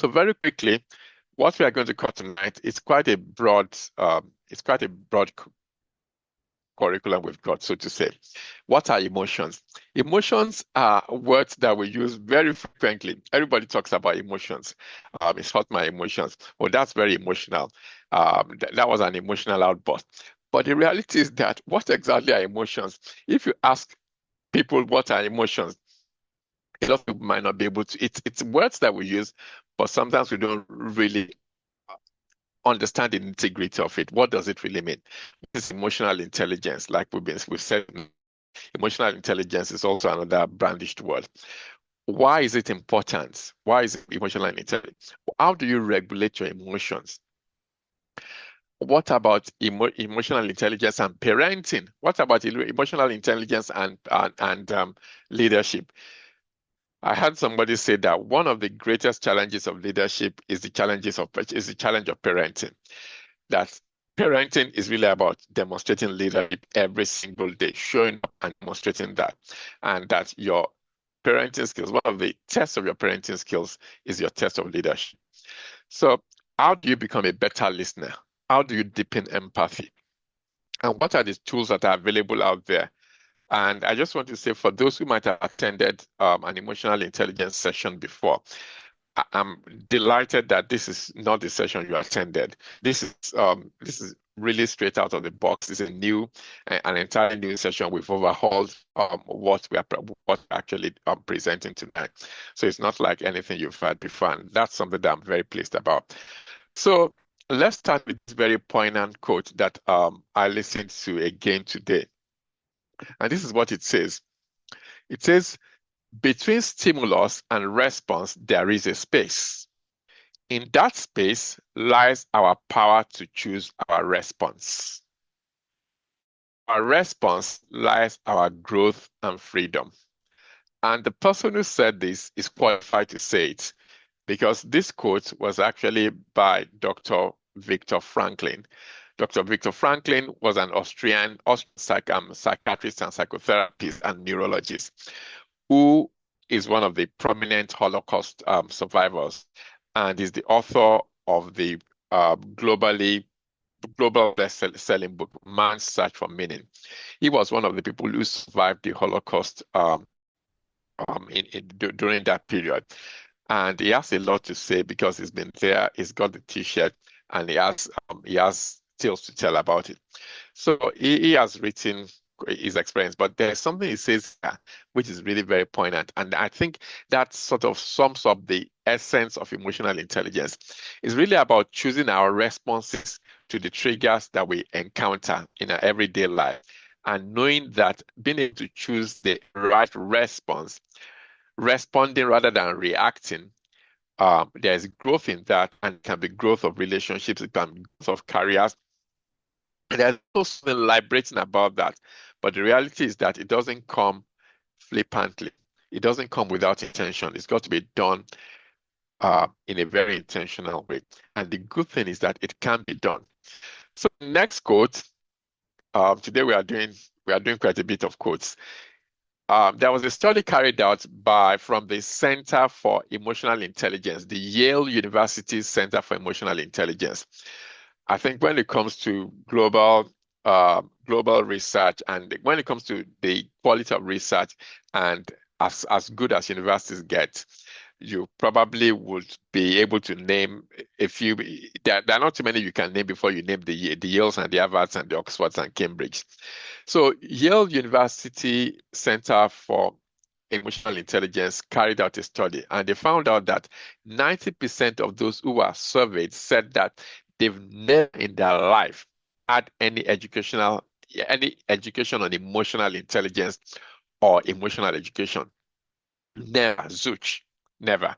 So very quickly, what we are going to cover tonight is quite a broad, curriculum we've got, so to say. What are emotions? Emotions are words that we use very frequently. Everybody talks about emotions. It's hurt my emotions. Well, that's very emotional. That was an emotional outburst. But the reality is that what exactly are emotions? If you ask people what are emotions, a lot of people might not be able to. It's words that we use, but sometimes we don't really understand the nitty-gritty of it. What does it really mean? This emotional intelligence, like we've said, emotional intelligence is also another brandished word. Why is it important? Why is it emotional intelligence? How do you regulate your emotions? What about emotional intelligence and parenting? What about emotional intelligence and leadership? I had somebody say that one of the greatest challenges of leadership is the challenge of parenting. That parenting is really about demonstrating leadership every single day, showing up and demonstrating that, and that your parenting skills, one of the tests of your parenting skills is your test of leadership. So, how do you become a better listener? How do you deepen empathy? And what are the tools that are available out there? And I just want to say, for those who might have attended an emotional intelligence session before, I'm delighted that this is not the session you attended. This is really straight out of the box. It's an entirely new session. We've overhauled what we're actually presenting tonight. So it's not like anything you've had before, and that's something that I'm very pleased about. So let's start with this very poignant quote that I listened to again today, and this is what it says. It says, "Between stimulus and response, there is a space. In that space lies our power to choose our response. Our response lies our growth and freedom." And the person who said this is qualified to say it because this quote was actually by Dr. Viktor Franklin. Dr. Viktor Franklin was an Austrian psychiatrist and psychotherapist and neurologist who is one of the prominent Holocaust survivors and is the author of the global best-selling book, Man's Search for Meaning. He was one of the people who survived the Holocaust during that period. And he has a lot to say because he's been there, he's got the T-shirt, and he has tales to tell about it. So he has written his experience, but there's something he says which is really very poignant. And I think that sort of sums up the essence of emotional intelligence. It's really about choosing our responses to the triggers that we encounter in our everyday life and knowing that being able to choose the right response, responding rather than reacting, there's growth in that, and it can be growth of relationships, it can be growth of careers. And there's also something liberating about that. But the reality is that it doesn't come flippantly. It doesn't come without intention. It's got to be done in a very intentional way. And the good thing is that it can be done. So next quote. Today we are doing quite a bit of quotes. There was a study carried out from the Center for Emotional Intelligence, the Yale University Center for Emotional Intelligence. I think when it comes to global research and when it comes to the quality of research and as good as universities get, you probably would be able to name a few. There are not too many you can name before you name the Yales and the Harvards and the Oxfords and Cambridge. So Yale University Center for Emotional Intelligence carried out a study, and they found out that 90% of those who were surveyed said that they've never in their life had any education on emotional intelligence or emotional education. Never, zooch, never.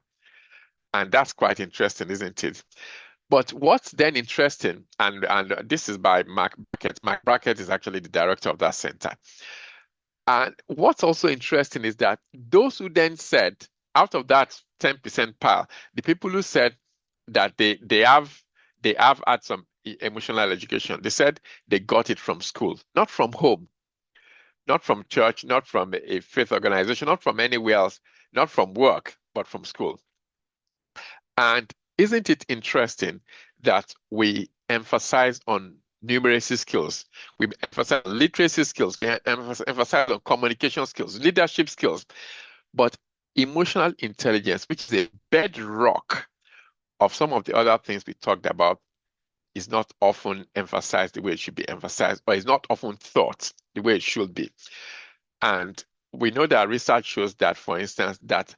And that's quite interesting, isn't it? But what's then interesting, and this is by Mark Brackett. Mark Brackett is actually the director of that center. And what's also interesting is that those who then said, out of that 10% pile, the people who said that they have had some emotional education, they said they got it from school, not from home, not from church, not from a faith organization, not from anywhere else, not from work, but from school. And isn't it interesting that we emphasize on numeracy skills, we emphasize on literacy skills, we emphasize on communication skills, leadership skills, but emotional intelligence, which is a bedrock of some of the other things we talked about, is not often emphasized the way it should be emphasized, or is not often thought the way it should be. And we know that research shows that, for instance, that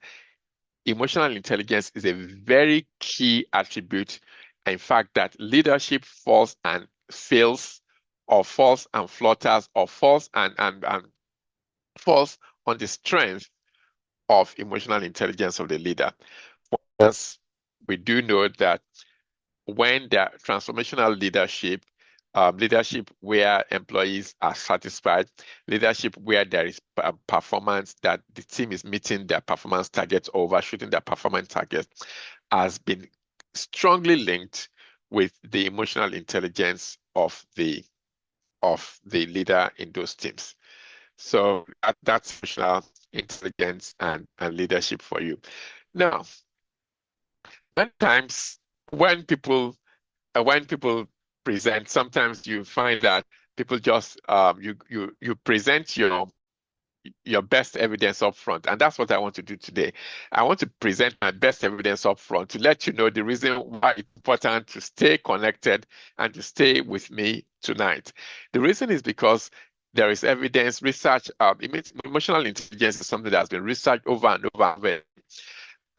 emotional intelligence is a very key attribute. In fact, that leadership falls and fails, or falls and flutters, or falls and falls on the strength of emotional intelligence of the leader. For instance, we do know that when there are transformational leadership, leadership where employees are satisfied, leadership where there is performance, that the team is meeting their performance targets or overshooting their performance targets, has been strongly linked with the emotional intelligence of the leader in those teams. So that's emotional intelligence and leadership for you. Now, many times when people present, sometimes you find that people just you present your best evidence up front, and that's what I want to do today. I want to present my best evidence up front to let you know the reason why it's important to stay connected and to stay with me tonight. The reason is because there is evidence, research. Emotional intelligence is something that has been researched over and over and over.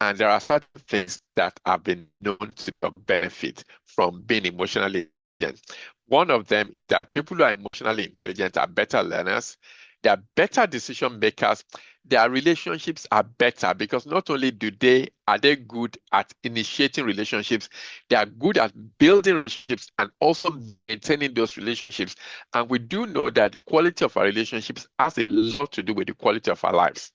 And there are certain things that have been known to benefit from being emotionally intelligent. One of them is that people who are emotionally intelligent are better learners, they are better decision makers, their relationships are better because not only are they good at initiating relationships, they are good at building relationships and also maintaining those relationships. And we do know that the quality of our relationships has a lot to do with the quality of our lives.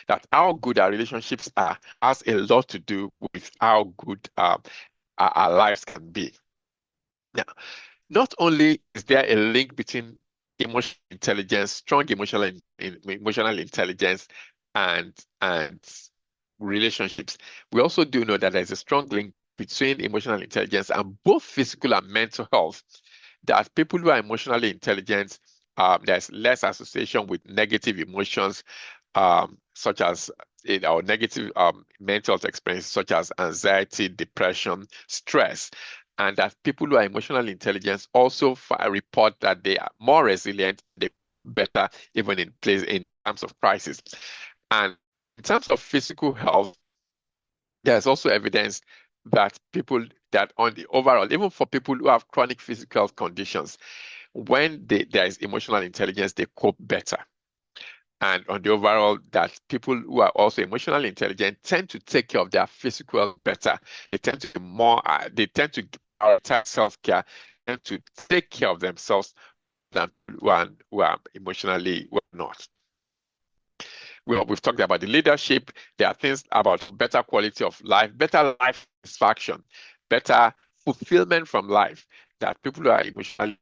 That how good our relationships are has a lot to do with how good our lives can be. Now, not only is there a link between emotional intelligence, strong emotional intelligence, and relationships, we also do know that there's a strong link between emotional intelligence and both physical and mental health. That people who are emotionally intelligent, there's less association with negative emotions, such as negative mental experiences such as anxiety, depression, stress, and that people who are emotionally intelligent also report that they are more resilient, they better even in terms of crisis. And in terms of physical health, there's also evidence that people that on the overall, even for people who have chronic physical conditions, when there is emotional intelligence, they cope better. And on the overall, that people who are also emotionally intelligent tend to take care of their physical better. They tend to be more, they tend to prioritize self-care and to take care of themselves than people who are emotionally not. We've talked about the leadership. There are things about better quality of life, better life satisfaction, better fulfillment from life. That people who are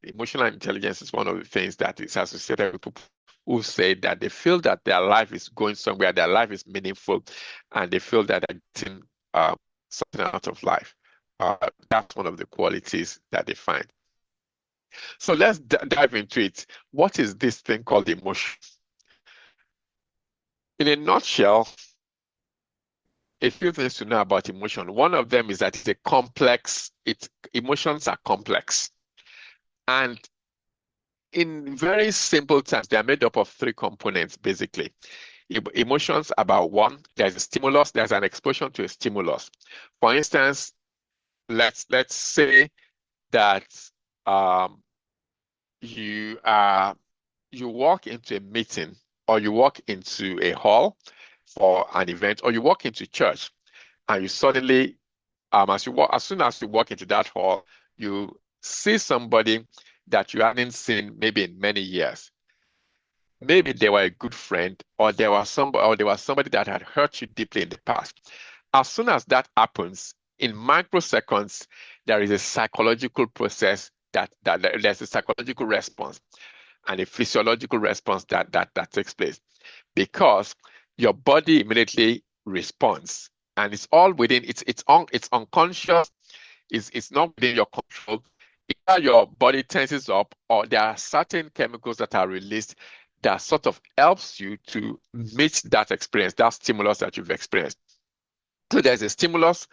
emotional intelligence is one of the things that is associated with people who say that they feel that their life is going somewhere, their life is meaningful, and they feel that they're getting something out of life. That's one of the qualities that they find. So let's dive into it. What is this thing called emotion? In a nutshell, a few things to know about emotion. One of them is that emotions are complex. And in very simple terms, they are made up of three components, basically. Emotions about one, there's a stimulus, there's an exposure to a stimulus. For instance, let's say that you walk into a meeting, or you walk into a hall for an event, or you walk into church, and you suddenly, as soon as you walk into that hall, you see somebody that you haven't seen maybe in many years. Maybe they were a good friend, or there was somebody that had hurt you deeply in the past. As soon as that happens, in microseconds, there is a psychological process that there's a psychological response and a physiological response that takes place, because your body immediately responds and it's all within. It's unconscious. It's not within your control. Either your body tenses up, or there are certain chemicals that are released that sort of helps you to meet that experience, that stimulus that you've experienced. So there's a stimulus.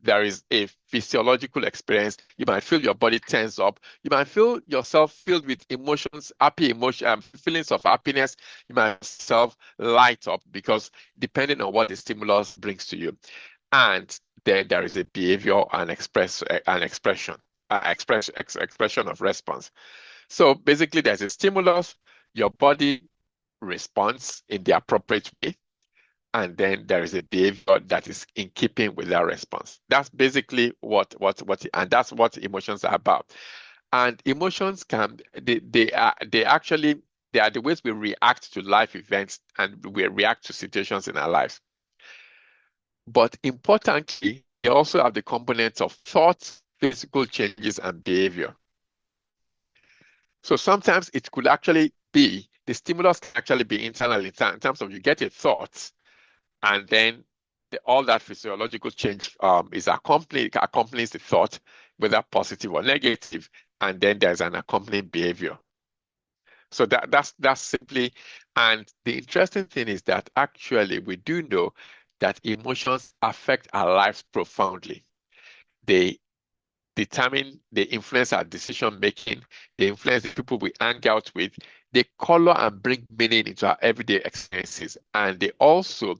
There is a physiological experience. You might feel your body tense up. You might feel yourself filled with emotions, happy emotion, feelings of happiness. You might self light up because depending on what the stimulus brings to you. And then there is a behavior and expression of response. So basically, there's a stimulus, your body responds in the appropriate way, and then there is a behavior that is in keeping with that response. That's basically and that's what emotions are about. And emotions they are the ways we react to life events and we react to situations in our lives. But importantly, they also have the components of thoughts, physical changes, and behavior. So sometimes it could actually be, the stimulus can actually be internal in terms of you get a thought, and then all that physiological change accompanies the thought, whether positive or negative, and then there's an accompanying behavior. So that's simply, and the interesting thing is that actually we do know that emotions affect our lives profoundly. They they influence our decision making, they influence the people we hang out with, they color and bring meaning into our everyday experiences. And they also,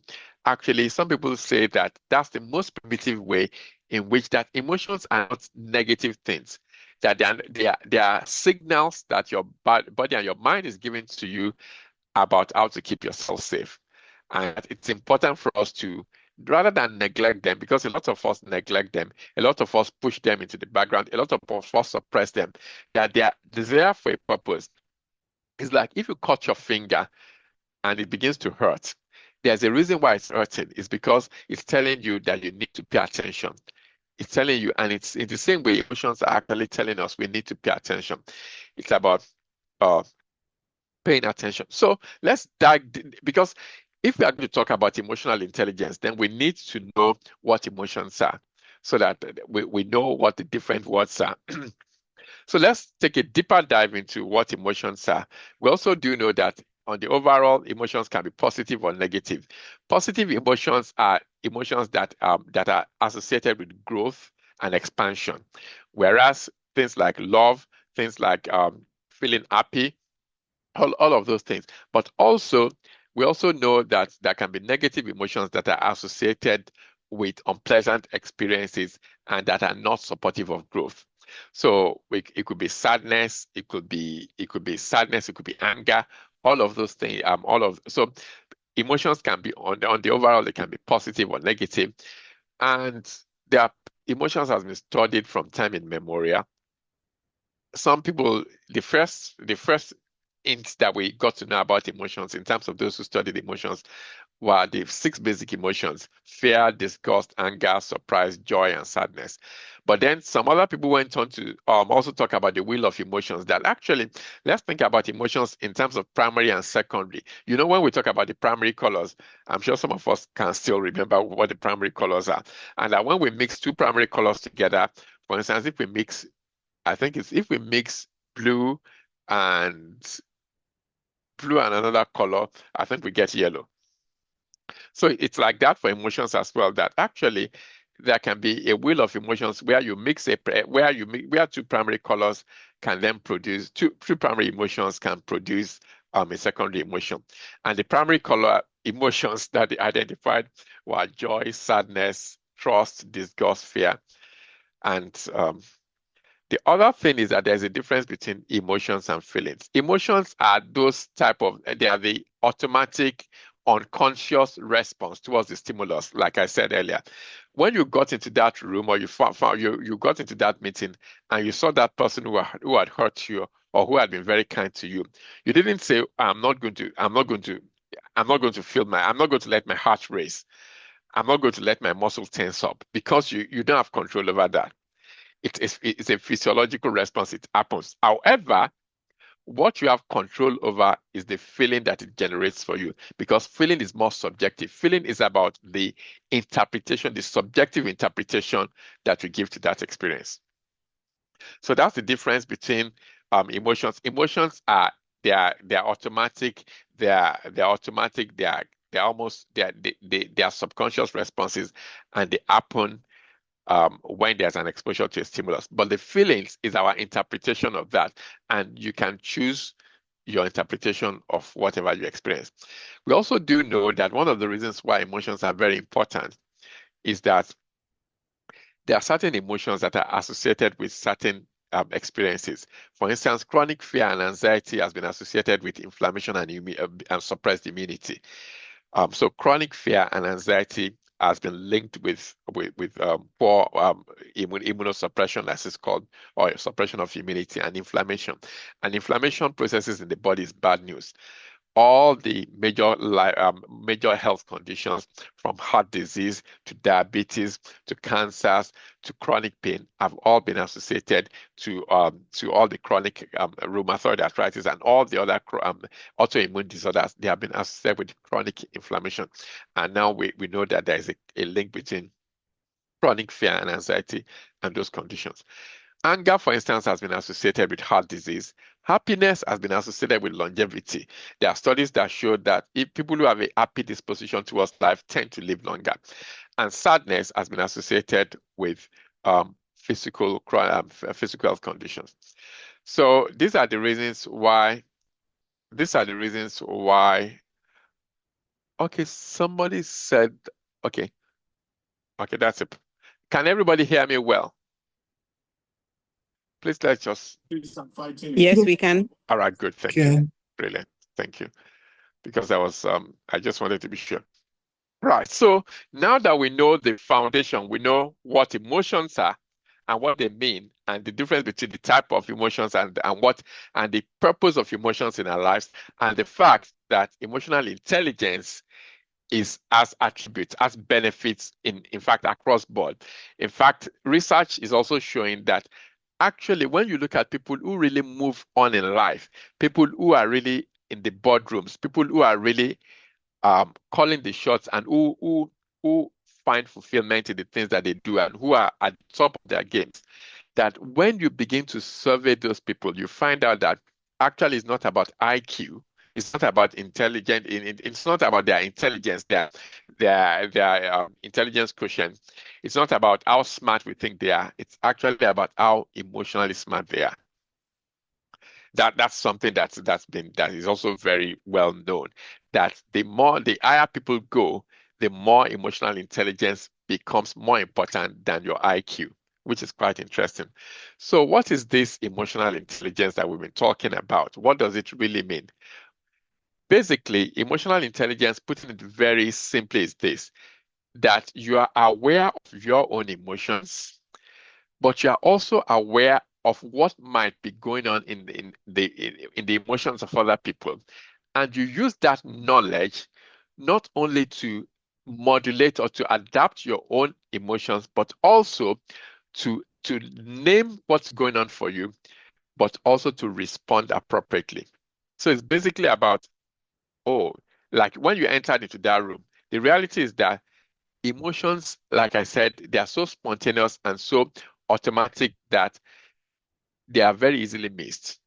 actually, some people say that that's the most primitive way in which that emotions are not negative things, that they are signals that your body and your mind is giving to you about how to keep yourself safe. And it's important for us to, rather than neglect them, because a lot of us neglect them, a lot of us push them into the background, a lot of us suppress them, that they are there for a purpose. It's like if you cut your finger and it begins to hurt, there's a reason why it's hurting. It's because it's telling you that you need to pay attention. It's telling you, and it's in the same way emotions are actually telling us we need to pay attention. It's about uh, paying attention. So let's dive, because if we are going to talk about emotional intelligence, then we need to know what emotions are so that we know what the different words are. So let's take a deeper dive into what emotions are. We also do know that on the overall, emotions can be positive or negative. Positive emotions are emotions that are associated with growth and expansion, whereas things like love, things like feeling happy, all of those things. But also, we also know that there can be negative emotions that are associated with unpleasant experiences and that are not supportive of growth. So it could be sadness, it could be sadness, it could be anger, all of those things. So emotions can be on the overall, they can be positive or negative, and their emotions has been studied from time immemorial. Some people, the first hints that we got to know about emotions in terms of those who studied emotions were the 6 basic emotions: fear, disgust, anger, surprise, joy, and sadness. But then some other people went on to also talk about the wheel of emotions. That actually, let's think about emotions in terms of primary and secondary. You know, when we talk about the primary colors, I'm sure some of us can still remember what the primary colors are. And that when we mix 2 primary colors together, for instance, if we mix, I think it's if we mix and blue and another color, I think we get yellow. So it's like that for emotions as well, that actually there can be a wheel of emotions where you mix where 2 primary colors can then produce two primary emotions can produce a secondary emotion. And the primary color emotions that they identified were joy, sadness, trust, disgust, fear. And the other thing is that there's a difference between emotions and feelings. Emotions are they are the automatic, unconscious response towards the stimulus, like I said earlier. When you got into that room or you got into that meeting and you saw that person who had hurt you or who had been very kind to you, you didn't say, I'm not going to let my heart race. I'm not going to let my muscles tense up, because you don't have control over that. It's a physiological response. It happens. However, What you have control over is the feeling that it generates for you, because feeling is more subjective. Feeling is about the interpretation, the subjective interpretation that you give to that experience. So that's the difference between emotions. Emotions are they're automatic. They're automatic. They're almost they are subconscious responses, and they happen when there's an exposure to a stimulus. But the feelings is our interpretation of that, and you can choose your interpretation of whatever you experience. We also do know that one of the reasons why emotions are very important is that there are certain emotions that are associated with certain experiences. For instance, chronic fear and anxiety has been associated with inflammation and suppressed immunity. So chronic fear and anxiety has been linked with poor immunosuppression, as it's called, or suppression of immunity and inflammation. And inflammation processes in the body is bad news. All the major health conditions, from heart disease to diabetes to cancers to chronic pain, have all been associated to all the chronic rheumatoid arthritis and all the other autoimmune disorders. They have been associated with chronic inflammation, and now we know that there is a link between chronic fear and anxiety and those conditions. Anger, for instance, has been associated with heart disease. Happiness has been associated with longevity. There are studies that show that if people who have a happy disposition towards life tend to live longer. And sadness has been associated with physical health conditions. So these are the reasons why. Okay, somebody said. Okay, that's it. Can everybody hear me well? Please let's just. Yes, we can. All right, good. Thank you. Brilliant. Thank you. Because I just wanted to be sure. Right. So now that we know the foundation, we know what emotions are and what they mean, and the difference between the type of emotions and the purpose of emotions in our lives, and the fact that emotional intelligence is as attributes, as benefits in fact across board. In fact, research is also showing that actually when you look at people who really move on in life, people who are really in the boardrooms, people who are really calling the shots, and who find fulfillment in the things that they do and who are at the top of their games, that when you begin to survey those people, you find out that actually it's not about IQ. It's not about intelligence. It's not about their intelligence, their intelligence quotient. It's not about how smart we think they are. It's actually about how emotionally smart they are. That's something that is also very well known. That the higher people go, the more emotional intelligence becomes more important than your IQ, which is quite interesting. So, what is this emotional intelligence that we've been talking about? What does it really mean? Basically, emotional intelligence, putting it very simply, is this: that you are aware of your own emotions, but you are also aware of what might be going on in the emotions of other people, and you use that knowledge not only to modulate or to adapt your own emotions, but also to name what's going on for you, but also to respond appropriately. So it's basically about, oh, like when you entered into that room, the reality is that emotions, like I said, they are so spontaneous and so automatic that they are very easily missed.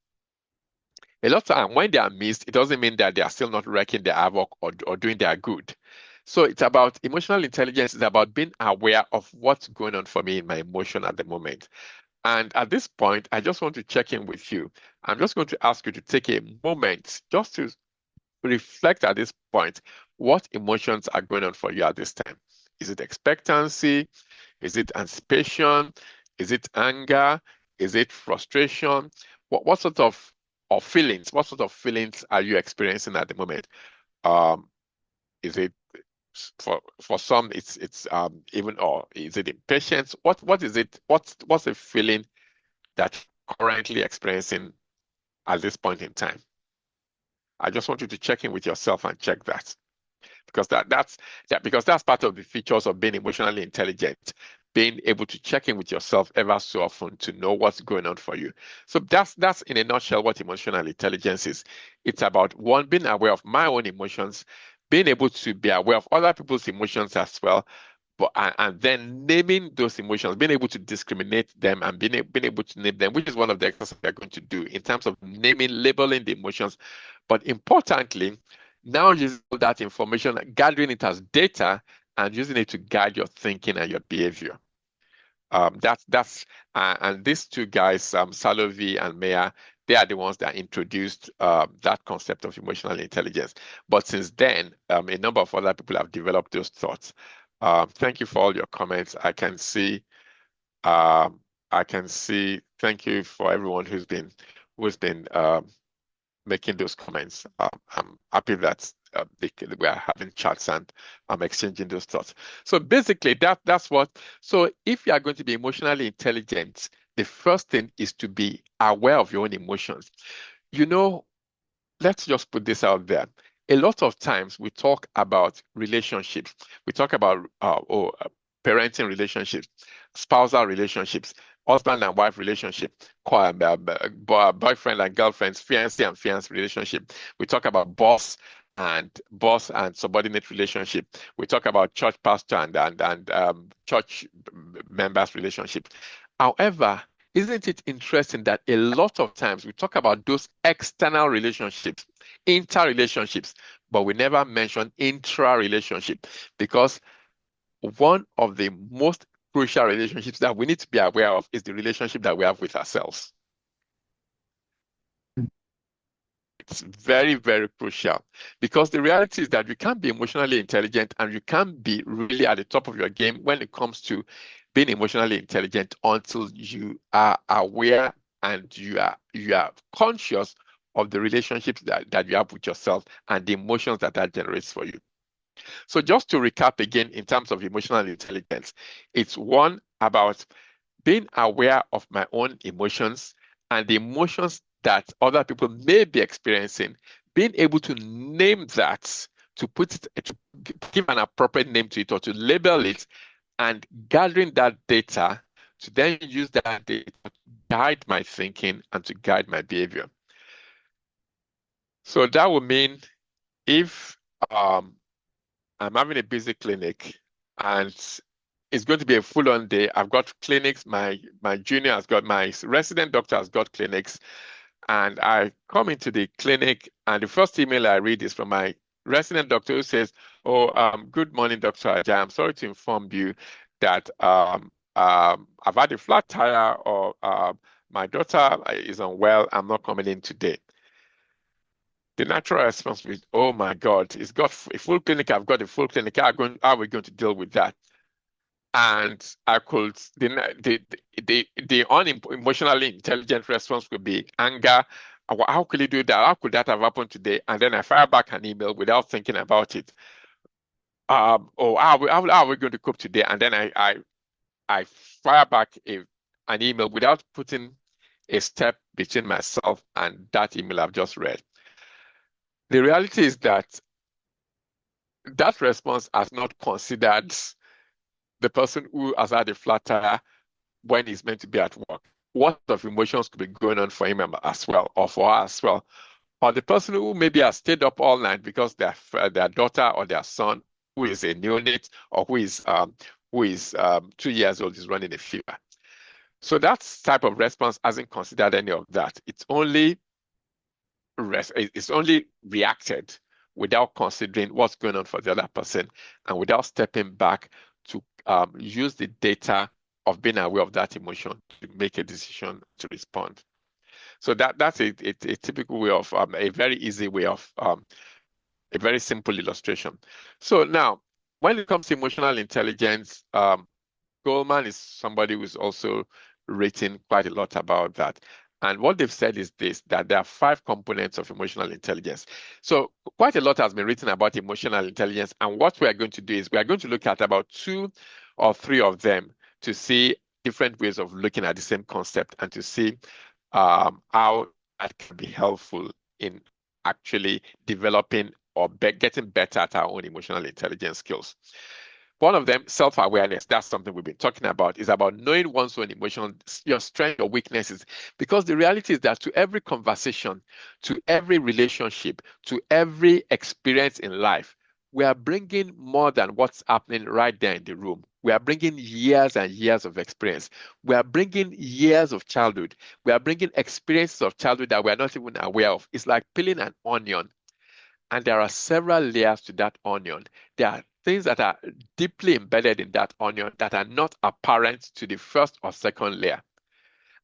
A lot of time when they are missed, it doesn't mean that they are still not wreaking their havoc or doing their good. So it's about emotional intelligence. It's about being aware of what's going on for me in my emotion at the moment. And at this point, I just want to check in with you. I'm just going to ask you to take a moment just to reflect at this point what emotions are going on for you at this time. Is it expectancy? Is it anticipation? Is it anger? Is it frustration? What sort of feelings? What sort of feelings are you experiencing at the moment? Is it for some it's even, or is it impatience? What is it? What's the feeling that you're currently experiencing at this point in time? I just want you to check in with yourself and check that. Because that's part of the features of being emotionally intelligent. being able to check in with yourself ever so often to know what's going on for you. So that's in a nutshell what emotional intelligence is. It's about one, being aware of my own emotions, being able to be aware of other people's emotions as well, but and then naming those emotions, being able to discriminate them and being able to name them, which is one of the exercises we're going to do in terms of naming, labeling the emotions. But importantly, now using all that information, gathering it as data and using it to guide your thinking and your behavior. That's and these two guys, Salovey and Meyer, they are the ones that introduced that concept of emotional intelligence. But since then, a number of other people have developed those thoughts. Thank you for all your comments. I can see. Thank you for everyone who's been making those comments. I'm happy that we are having chats and I'm exchanging those thoughts. So basically, that's what. So if you are going to be emotionally intelligent, the first thing is to be aware of your own emotions. You know, let's just put this out there. A lot of times we talk about relationships. We talk about parenting relationships, spousal relationships, husband and wife relationship, boyfriend and girlfriends, fiancé and fiancé relationship. We talk about boss and subordinate relationship. We talk about church pastor and church members relationship. However, isn't it interesting that a lot of times we talk about those external relationships, interrelationships, but we never mention intra-relationship, because one of the most crucial relationships that we need to be aware of is the relationship that we have with ourselves. It's very, very crucial, because the reality is that you can't be emotionally intelligent and you can't be really at the top of your game when it comes to being emotionally intelligent until you are aware and you are conscious of the relationships that you have with yourself and the emotions that generates for you. So just to recap again, in terms of emotional intelligence, it's one about being aware of my own emotions and the emotions that other people may be experiencing, being able to name that, to put it, to give an appropriate name to it or to label it, and gathering that data to then use that data to guide my thinking and to guide my behavior. So that would mean if I'm having a busy clinic and it's going to be a full-on day. I've got clinics. My junior has got, my resident doctor has got clinics, and I come into the clinic, and the first email I read is from my resident doctor who says, "Oh, good morning, Dr. Ajayi. I'm sorry to inform you that I've had a flat tire, or my daughter is unwell. I'm not coming in today." The natural response is, "Oh my God, it's got a full clinic. I've got a full clinic. How are we going to deal with that?" And I could, the unemotionally intelligent response would be anger. How could you do that? How could that have happened today? And then I fire back an email without thinking about it. Oh, how are we going to cope today? And then I fire back an email without putting a step between myself and that email I've just read. The reality is that that response has not considered the person who has had a flat tire when he's meant to be at work. What sort of emotions could be going on for him as well, or for her as well? Or the person who maybe has stayed up all night because their daughter or their son, who is a neonate or who is 2 years old, is running a fever. So that type of response hasn't considered any of that. It's only reacted without considering what's going on for the other person and without stepping back to use the data of being aware of that emotion to make a decision to respond. So that's a typical way of a very easy way of a very simple illustration. So now, when it comes to emotional intelligence, Goldman is somebody who's also written quite a lot about that. And what they've said is this, that there are 5 components of emotional intelligence. So quite a lot has been written about emotional intelligence. And what we are going to do is we are going to look at about 2 or 3 of them to see different ways of looking at the same concept and to see how that can be helpful in actually developing or getting better at our own emotional intelligence skills. One of them, self-awareness. That's something we've been talking about. Is about knowing one's own emotions, your strengths, your weaknesses. Because the reality is that to every conversation, to every relationship, to every experience in life, we are bringing more than what's happening right there in the room. We are bringing years and years of experience. We are bringing years of childhood. We are bringing experiences of childhood that we are not even aware of. It's like peeling an onion. And there are several layers to that onion. There are things that are deeply embedded in that onion that are not apparent to the first or second layer.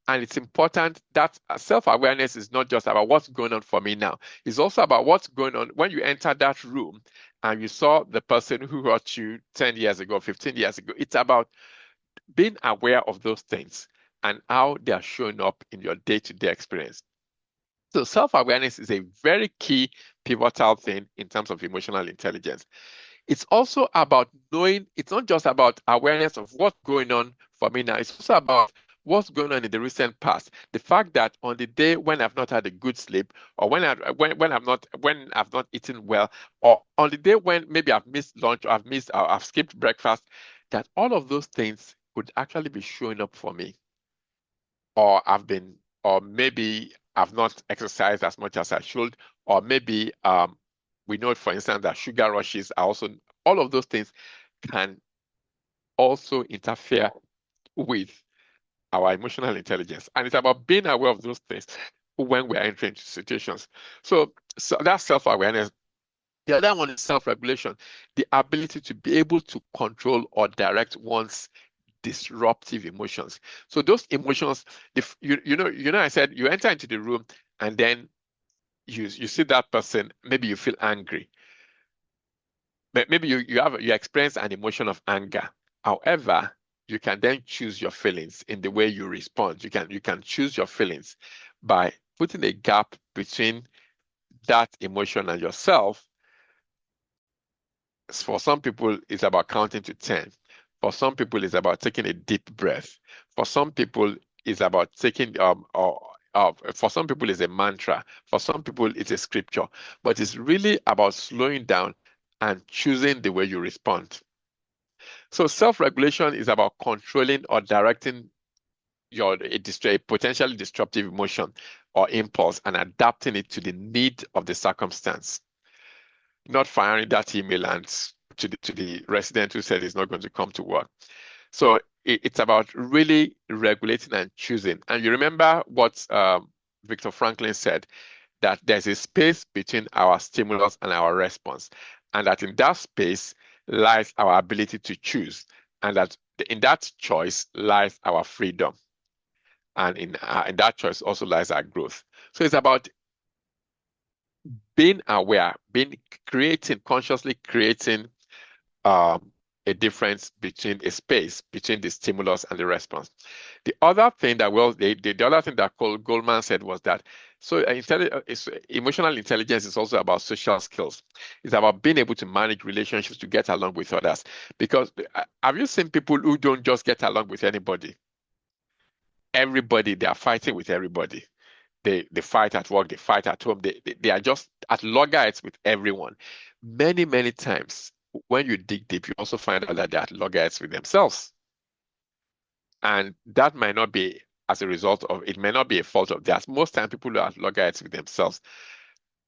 And it's important that self-awareness is not just about what's going on for me now. It's also about what's going on when you enter that room and you saw the person who hurt you 10 years ago, 15 years ago. It's about being aware of those things and how they are showing up in your day-to-day experience. So self-awareness is a very key pivotal thing in terms of emotional intelligence. It's also about knowing, it's not just about awareness of what's going on for me now. It's also about what's going on in the recent past. The fact that on the day when I've not had a good sleep, or when I've not eaten well, or on the day when maybe I've missed lunch, or I've skipped breakfast, that all of those things could actually be showing up for me, or or maybe I've not exercised as much as I should, or maybe we know, for instance, that sugar rushes are also, all of those things can also interfere with our emotional intelligence. And it's about being aware of those things when we're entering into situations. So that's self-awareness. The other one is self-regulation, the ability to be able to control or direct one's disruptive emotions. So those emotions, if I said you enter into the room and then you see that person, maybe you feel angry. Maybe you experience an emotion of anger. However, you can then choose your feelings in the way you respond. You can choose your feelings by putting a gap between that emotion and yourself. For some people, it's about counting to 10. For some people, it's about taking a deep breath. For some people, it's about taking for some people, it's a mantra. For some people, it's a scripture. But it's really about slowing down and choosing the way you respond. So self-regulation is about controlling or directing a potentially disruptive emotion or impulse and adapting it to the need of the circumstance. Not firing that email and to the resident who said he's not going to come to work. So it's about really regulating and choosing. And you remember what Viktor Franklin said, that there's a space between our stimulus and our response, and that in that space lies our ability to choose, and that in that choice lies our freedom, and in that choice also lies our growth. So it's about being aware, consciously creating a difference between a space between the stimulus and the response. The other thing that the other thing that Goldman said was that emotional intelligence is also about social skills. It's about being able to manage relationships to get along with others. Because have you seen people who don't just get along with anybody? Everybody, they are fighting with everybody. They fight at work, they fight at home, they are just at loggerheads with everyone. Many, many times, when you dig deep, you also find out that they're at loggerheads with themselves. And that might not be as a result of, it may not be a fault of theirs. Most time people are at loggerheads with themselves.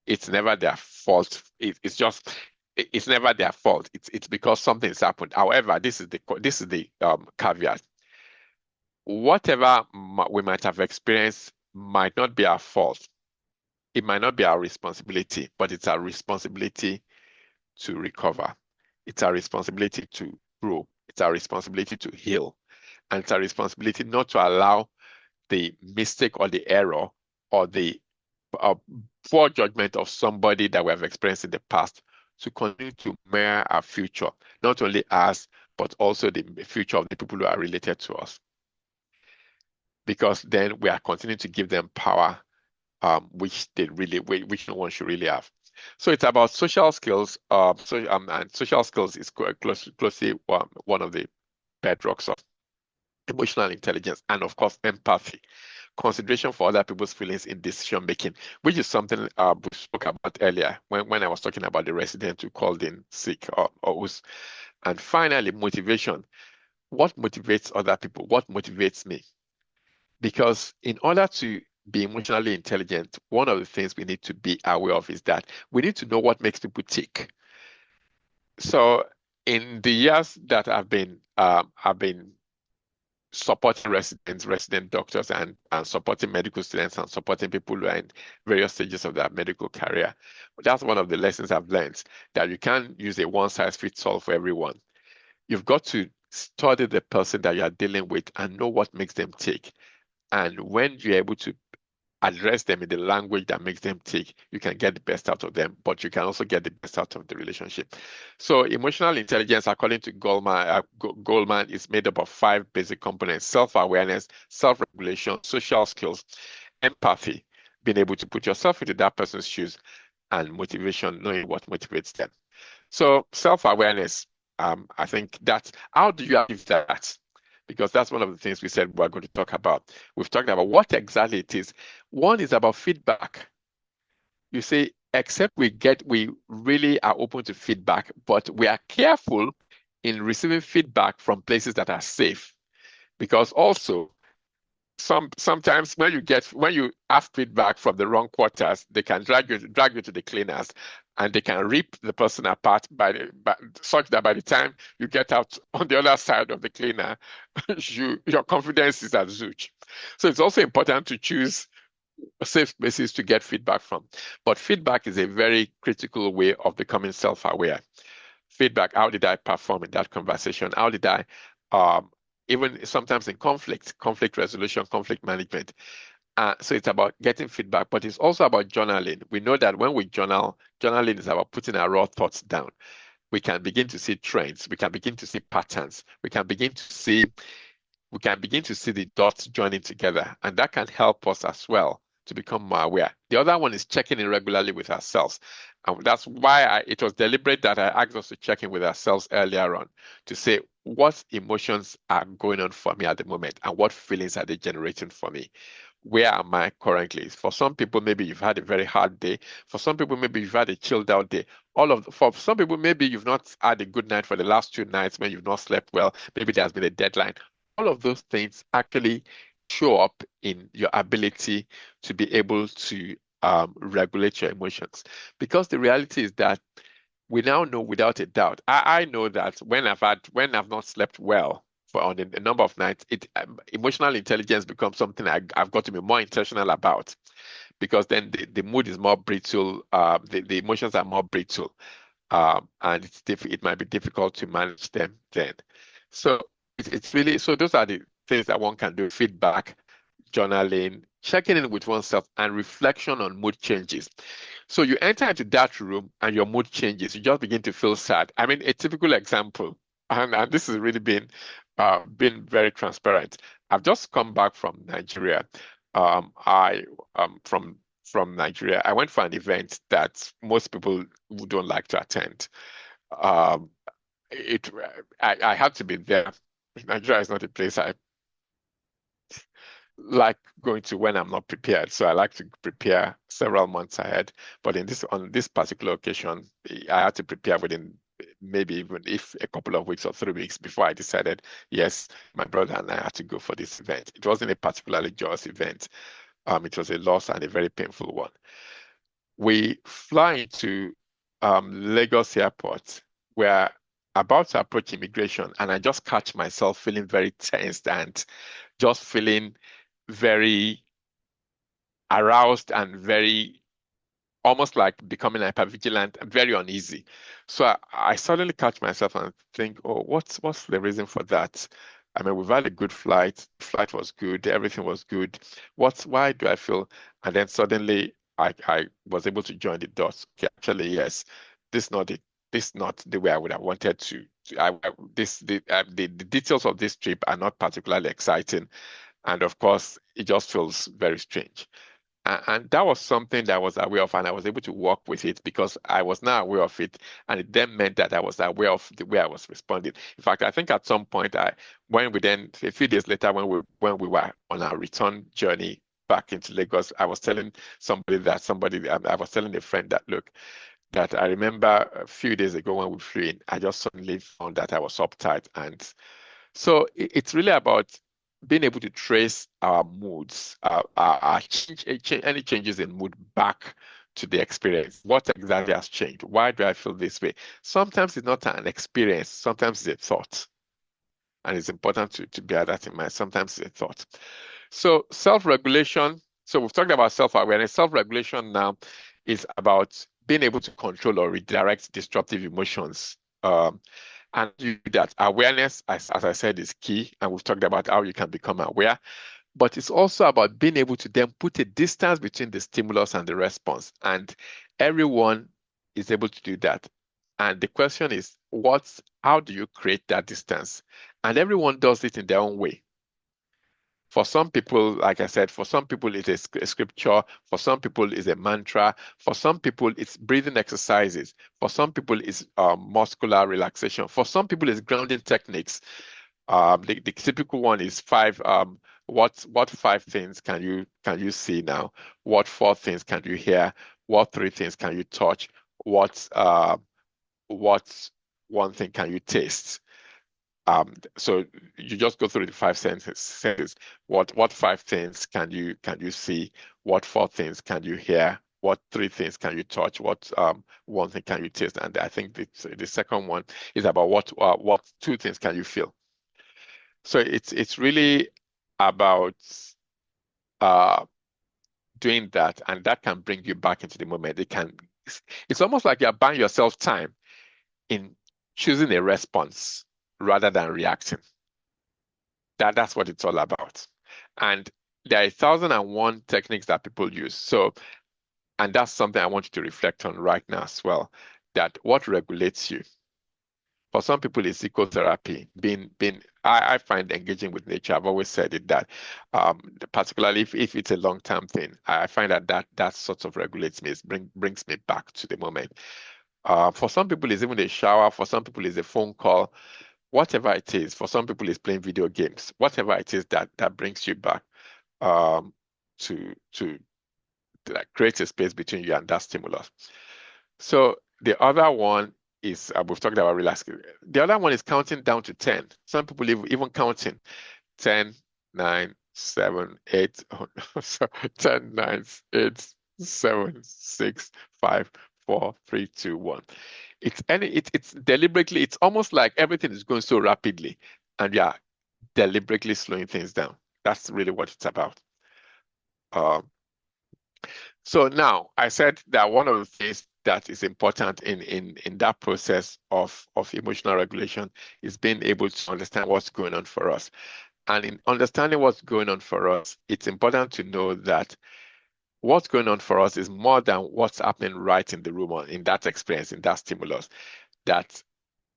It's never their fault. It's never their fault. It's because something's happened. However, this is the caveat. Whatever we might have experienced might not be our fault. It might not be our responsibility, but it's our responsibility to recover. It's our responsibility to grow. It's our responsibility to heal. And it's our responsibility not to allow the mistake or the error or the poor judgment of somebody that we have experienced in the past to continue to mirror our future, not only us, but also the future of the people who are related to us. Because then we are continuing to give them power, which no one should really have. So it's about social skills. And social skills is closely one of the bedrocks of emotional intelligence, and of course, empathy. consideration for other people's feelings in decision making, which is something we spoke about earlier when I was talking about the resident who called in sick or who's. And finally, motivation. What motivates other people? What motivates me? Because in order to be emotionally intelligent, one of the things we need to be aware of is that we need to know what makes people tick. So in the years that I've been supporting residents, resident doctors, and supporting medical students and supporting people who are in various stages of their medical career. That's one of the lessons I've learned, that you can't use a one-size-fits-all for everyone. You've got to study the person that you are dealing with and know what makes them tick. And when you're able to address them in the language that makes them tick, you can get the best out of them, but you can also get the best out of the relationship. So emotional intelligence, according to Goldman, is made up of 5 basic components: self-awareness, self-regulation, social skills, empathy, being able to put yourself into that person's shoes, and motivation, knowing what motivates them. So self-awareness, I think that's, how do you achieve that? Because that's one of the things we said we're going to talk about. We've talked about what exactly it is. One is about feedback. You say, except we really are open to feedback, but we are careful in receiving feedback from places that are safe. Because also, sometimes when you ask feedback from the wrong quarters, they can drag you to the cleaners, and they can rip the person apart such that by the time you get out on the other side of the cleaner, your confidence is at zilch. So it's also important to choose safe spaces to get feedback from. But feedback is a very critical way of becoming self-aware. Feedback: how did I perform in that conversation? How did I even sometimes in conflict resolution, conflict management. So it's about getting feedback, but it's also about journaling. We know that when we journaling is about putting our raw thoughts down. We can begin to see trends. We can begin to see patterns. We can begin to see the dots joining together, and that can help us as well to become more aware. The other one is checking in regularly with ourselves. And that's why it was deliberate that I asked us to check in with ourselves earlier on, to say what emotions are going on for me at the moment and what feelings are they generating for me. Where am I currently? For some people, maybe you've had a very hard day. For some people, maybe you've had a chilled out day. For some people, maybe you've not had a good night for the last 2 nights when you've not slept well. Maybe there's been a deadline. All of those things actually show up in your ability to be able to regulate your emotions. Because the reality is that we now know without a doubt. I know that when I've not slept well for on a number of nights, emotional intelligence becomes something I've got to be more intentional about, because then the mood is more brittle, the emotions are more brittle, and it might be difficult to manage them then. So it's really, so those are the things that one can do: feedback, journaling, checking in with oneself, and reflection on mood changes. So you enter into that room and your mood changes. You just begin to feel sad. I mean, a typical example, and this has really been very transparent. I've just come back from Nigeria. I from Nigeria. I went for an event that most people don't like to attend. Um, it I had to be there. Nigeria is not a place I like going to when I'm not prepared. So I like to prepare several months ahead. But on this particular occasion, I had to prepare within maybe even if a couple of weeks or 3 weeks before I decided, yes, my brother and I had to go for this event. It wasn't a particularly joyous event. It was a loss and a very painful one. We fly into Lagos Airport. We're about to approach immigration, and I just catch myself feeling very tensed and just feeling very aroused and very almost like becoming hypervigilant and very uneasy. So I suddenly catch myself and think, oh, what's the reason for that? I mean, we've had a good flight. The flight was good. Everything was good. Why do I feel? And then suddenly I was able to join the dots. Okay, actually, yes, this not the this not the way I would have wanted to. The details of this trip are not particularly exciting, and of course, it just feels very strange. And that was something that I was aware of, and I was able to work with it because I was now aware of it, and it then meant that I was aware of the way I was responding. In fact, I think at some point, a few days later, when we were on our return journey back into Lagos. I was telling I was telling a friend that, look, that I remember a few days ago when we flew in, I just suddenly found that I was uptight. And so it's really about being able to trace our moods, any changes in mood back to the experience. What exactly has changed? Why do I feel this way? Sometimes it's not an experience, sometimes it's a thought. And it's important to bear that in mind. Sometimes it's a thought. So self-regulation. So we've talked about self-awareness. Self-regulation now is about being able to control or redirect disruptive emotions. And you do that. Awareness, as I said, is key. And we've talked about how you can become aware. But it's also about being able to then put a distance between the stimulus and the response. And everyone is able to do that. And the question is, how do you create that distance? And everyone does it in their own way. For some people, like I said, for some people it's a scripture. For some people it's a mantra. For some people it's breathing exercises. For some people it's muscular relaxation. For some people it's grounding techniques. The typical one is five. What five things can you see now? What four things can you hear? What three things can you touch? What one thing can you taste? So you just go through the five sentences. What five things can you see? What four things can you hear? What three things can you touch? What one thing can you taste? And I think the second one is about what two things can you feel? So it's really about doing that, and that can bring you back into the moment. It's almost like you're buying yourself time in choosing a response rather than reacting. That's what it's all about. And there are 1,001 techniques that people use. So, and that's something I want you to reflect on right now as well, that what regulates you. For some people, it's ecotherapy. I find engaging with nature. I've always said it that, particularly if it's a long-term thing, I find that sort of regulates me. It brings me back to the moment. For some people, it's even a shower. For some people, it's a phone call. Whatever it is. For some people, it's playing video games. Whatever it is that brings you back to like create a space between you and that stimulus. So the other one is we've talked about relaxing. The other one is counting down to 10. Some people even counting 10, 9, 7, 8, so 10, 9, 8, 7, 6, 5, 4, 3, 2, 1. It's deliberately, it's almost like everything is going so rapidly and you are deliberately slowing things down. That's really what it's about. So now I said that one of the things that is important in that process of emotional regulation is being able to understand what's going on for us. And in understanding what's going on for us, it's important to know that what's going on for us is more than what's happening right in the room or in that experience, in that stimulus, that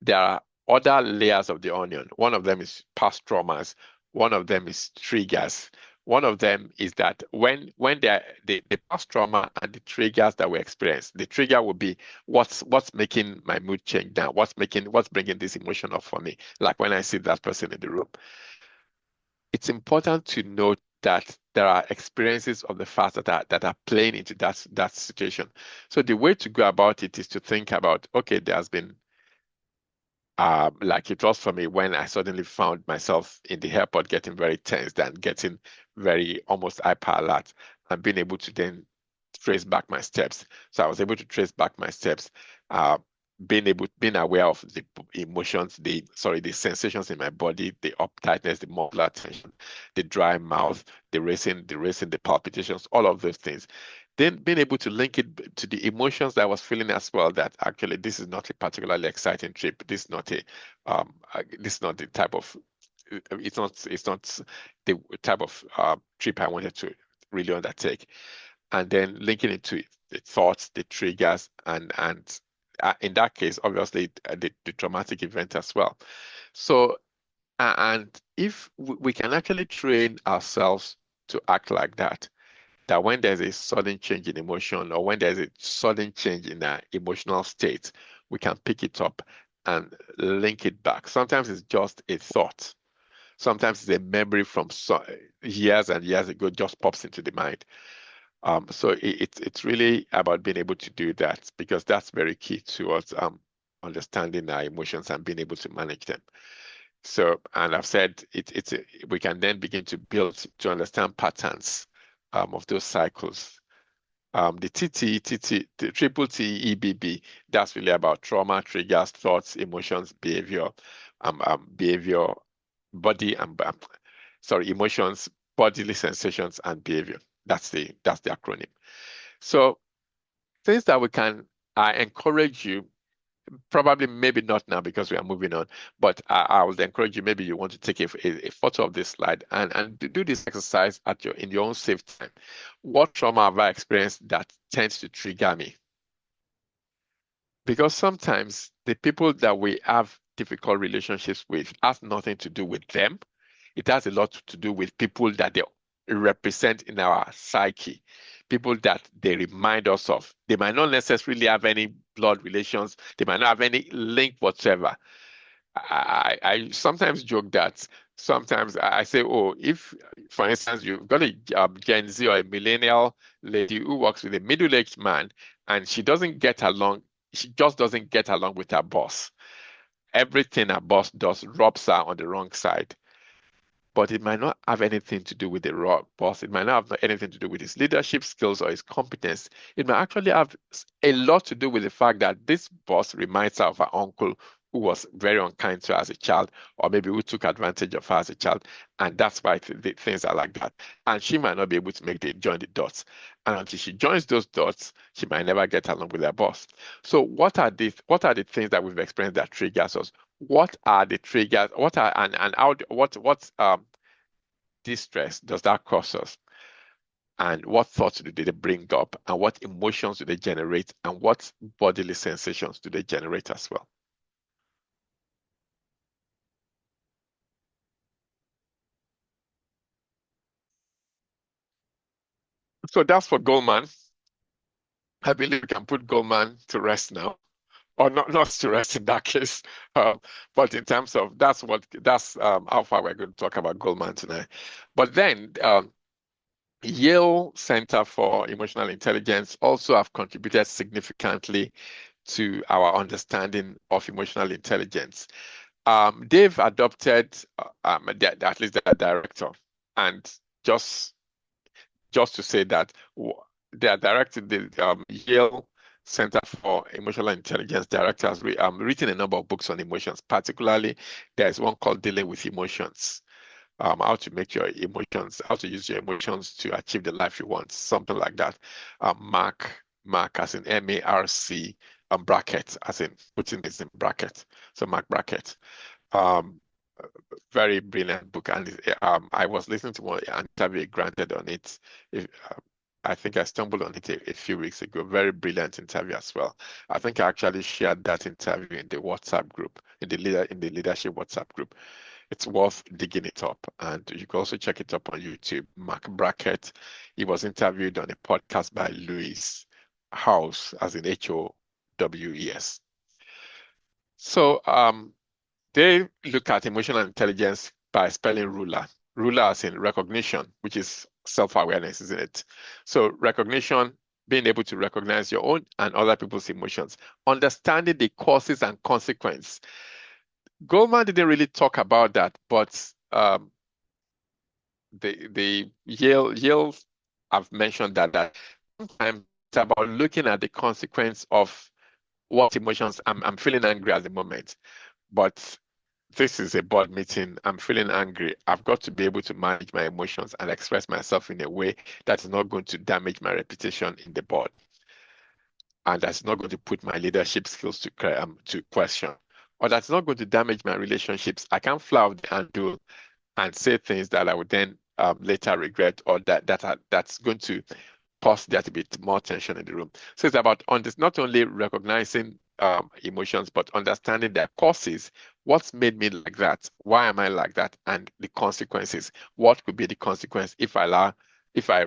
there are other layers of the onion. One of them is past traumas. One of them is triggers. One of them is that when the past trauma and the triggers that we experience, the trigger will be what's making my mood change now, what's bringing this emotion up for me, like when I see that person in the room. It's important to note that there are experiences of the past that are playing into that situation. So the way to go about it is to think about, okay, there's been like it was for me when I suddenly found myself in the airport getting very tensed and getting very almost hyper alert and being able to then trace back my steps. So I was able to trace back my steps, being aware of the emotions, the sensations in my body, the uptightness, the muscular tension, the dry mouth, the racing, the palpitations, all of those things. Then being able to link it to the emotions that I was feeling as well, that actually this is not a particularly exciting trip. This is not the type of it's not the type of trip I wanted to really undertake. And then linking it to the thoughts, the triggers, and in that case, obviously the traumatic event as well. So and if we can actually train ourselves to act like that when there's a sudden change in emotion or when there's a sudden change in our emotional state, we can pick it up and link it back. Sometimes it's just a thought. Sometimes it's a memory from years and years ago just pops into the mind. So it's really about being able to do that, because that's very key towards understanding our emotions and being able to manage them. So, and I've said we can then begin to build to understand patterns of those cycles. The the triple T, EBB, that's really about trauma, triggers, thoughts, emotions, behavior, body and sorry, emotions, bodily sensations, and behavior. That's the acronym. So things that we can, I encourage you, probably maybe not now because we are moving on, but I would encourage you, maybe you want to take a photo of this slide and do this exercise in your own safe time. What trauma have I experienced that tends to trigger me? Because sometimes the people that we have difficult relationships with has nothing to do with them. It has a lot to do with people that they represent in our psyche, people that they remind us of. They might not necessarily have any blood relations, they might not have any link whatsoever. I sometimes joke that sometimes I say, oh, if, for instance, you've got a Gen Z or a millennial lady who works with a middle-aged man and she just doesn't get along with her boss. Everything her boss does rubs her on the wrong side, but it might not have anything to do with the raw boss. It might not have anything to do with his leadership skills or his competence. It might actually have a lot to do with the fact that this boss reminds her of her uncle who was very unkind to her as a child, or maybe who took advantage of her as a child. And that's why things are like that. And she might not be able to join the dots. And until she joins those dots, she might never get along with her boss. So what are the things that we've experienced that triggers us? What are the triggers? What are and how what distress does that cause us? And what thoughts do they bring up? And what emotions do they generate? And what bodily sensations do they generate as well? So that's for Goldman. I believe we can put Goldman to rest now, or not to rest in that case. But in terms of that's how far we're going to talk about Goldman tonight. But then Yale Center for Emotional Intelligence also have contributed significantly to our understanding of emotional intelligence. They've adopted, at least their director, and just just to say that they are directed the Yale Center for Emotional Intelligence director has written a number of books on emotions. Particularly, there is one called Dealing with Emotions. How to make your emotions, how to use your emotions to achieve the life you want, something like that. Mark as in MARC, bracket as in putting this in bracket. So Mark Brackett. Um, very brilliant book, and I was listening to an interview granted on it. If, I think I stumbled on it a few weeks ago. Very brilliant interview as well. I think I actually shared that interview in the WhatsApp group, in the leadership WhatsApp group. It's worth digging it up, and you can also check it up on YouTube. Mark Brackett, he was interviewed on a podcast by Louis House, as in Howes. So they look at emotional intelligence by spelling ruler. Ruler as in recognition, which is self-awareness, isn't it? So recognition, being able to recognize your own and other people's emotions, understanding the causes and consequence. Goldman didn't really talk about that, but the Yale have mentioned that sometimes it's about looking at the consequence of what emotions. I'm feeling angry at the moment, but this is a board meeting. I'm feeling angry. I've got to be able to manage my emotions and express myself in a way that is not going to damage my reputation in the board, and that's not going to put my leadership skills to question, or that's not going to damage my relationships. I can't fly off the handle and say things that I would then later regret, or that's going to cause there to be more tension in the room. So it's about not only recognizing emotions, but understanding their causes. What's made me like that? Why am I like that? And the consequences. What could be the consequence if I allow, if I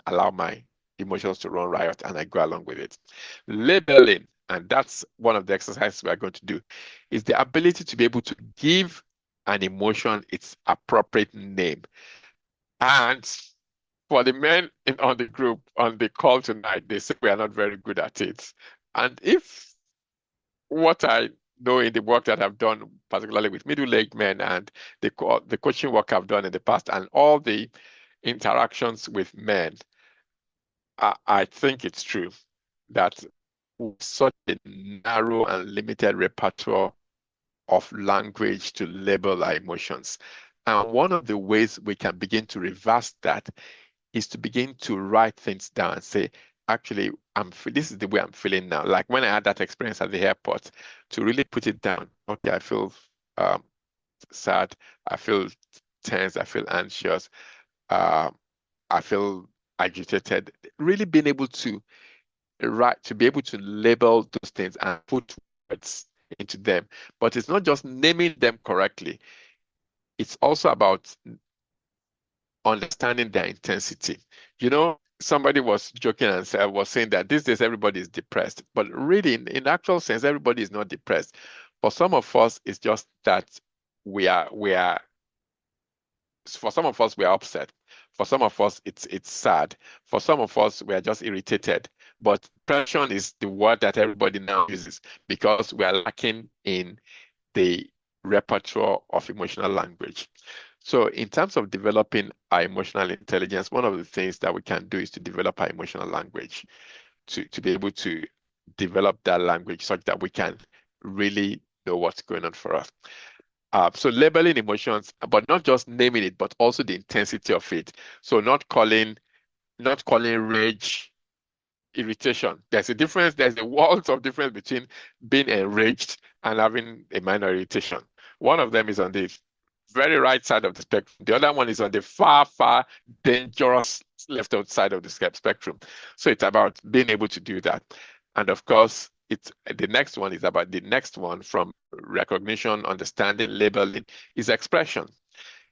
allow my emotions to run riot and I go along with it? Labeling, and that's one of the exercises we are going to do, is the ability to be able to give an emotion its appropriate name. And for the men on the group, on the call tonight, they say we are not very good at it. And if what I know in the work that I've done, particularly with middle-aged men and the coaching work I've done in the past and all the interactions with men, I think it's true that with such a narrow and limited repertoire of language to label our emotions. And one of the ways we can begin to reverse that is to begin to write things down and say, actually, this is the way I'm feeling now. Like when I had that experience at the airport, to really put it down. Okay, I feel sad. I feel tense. I feel anxious. Uh, I feel agitated. Really being able to write, to be able to label those things and put words into them. But it's not just naming them correctly. It's also about understanding their intensity. You know, somebody was joking and was saying that these days everybody is depressed, but really, in actual sense, everybody is not depressed. For some of us, it's just that we are. For some of us, we are upset. For some of us, it's sad. For some of us, we are just irritated. But depression is the word that everybody now uses because we are lacking in the repertoire of emotional language. So in terms of developing our emotional intelligence, one of the things that we can do is to develop our emotional language, to be able to develop that language such that we can really know what's going on for us. So labeling emotions, but not just naming it, but also the intensity of it. So not calling rage irritation. There's a difference, there's a world of difference between being enraged and having a minor irritation. One of them is on the very right side of the spectrum. The other one is on the far, far dangerous left out side of the spectrum. So it's about being able to do that. And of course, it's the next one is about the next one from recognition, understanding, labeling is expression.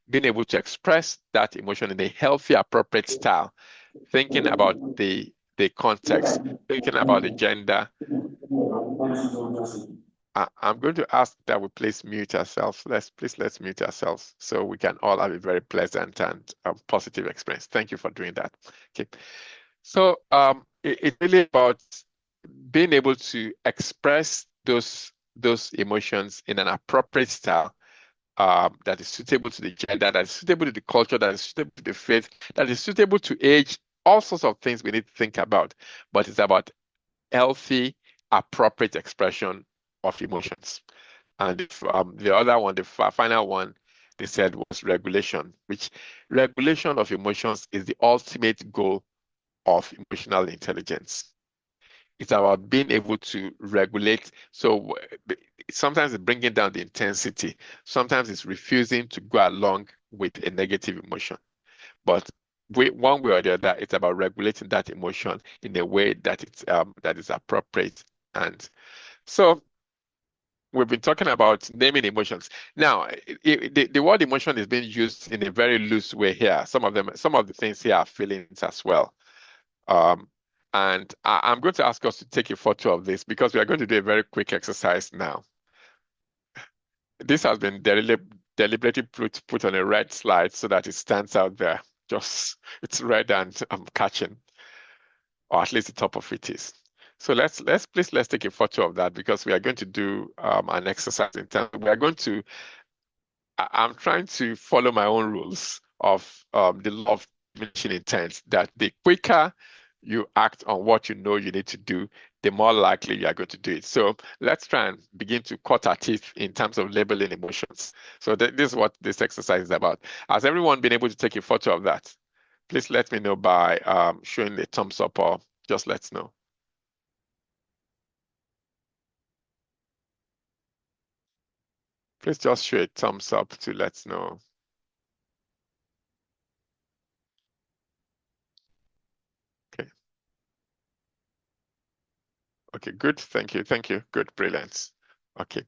Being able to express that emotion in a healthy, appropriate style, thinking about the context, thinking about the gender. I'm going to ask that we please mute ourselves. Let's mute ourselves so we can all have a very pleasant and positive experience. Thank you for doing that. Okay. So it's really about being able to express those emotions in an appropriate style that is suitable to the gender, that is suitable to the culture, that is suitable to the faith, that is suitable to age, all sorts of things we need to think about. But it's about healthy, appropriate expression of emotions. And the other one, the final one, they said was regulation, which regulation of emotions is the ultimate goal of emotional intelligence. It's about being able to regulate. So sometimes it's bringing down the intensity. Sometimes it's refusing to go along with a negative emotion. But one way or the other, it's about regulating that emotion in a way that that is appropriate. And so we've been talking about naming emotions. Now, the word emotion is being used in a very loose way here. Some of the things here are feelings as well. Um, and I'm going to ask us to take a photo of this because we are going to do a very quick exercise now. This has been deliberately put on a red slide so that it stands out there. Just it's red and I'm catching, or at least the top of it is. So let's take a photo of that because we are going to do an exercise in terms. We are going to. I'm trying to follow my own rules of the law of diminishing intent. That the quicker you act on what you know you need to do, the more likely you are going to do it. So let's try and begin to cut our teeth in terms of labeling emotions. So this is what this exercise is about. Has everyone been able to take a photo of that? Please let me know by showing a thumbs up or just let's know. Please just show a thumbs up to let's know. Okay. Okay, good. Thank you. Thank you. Good. Brilliant. Okay.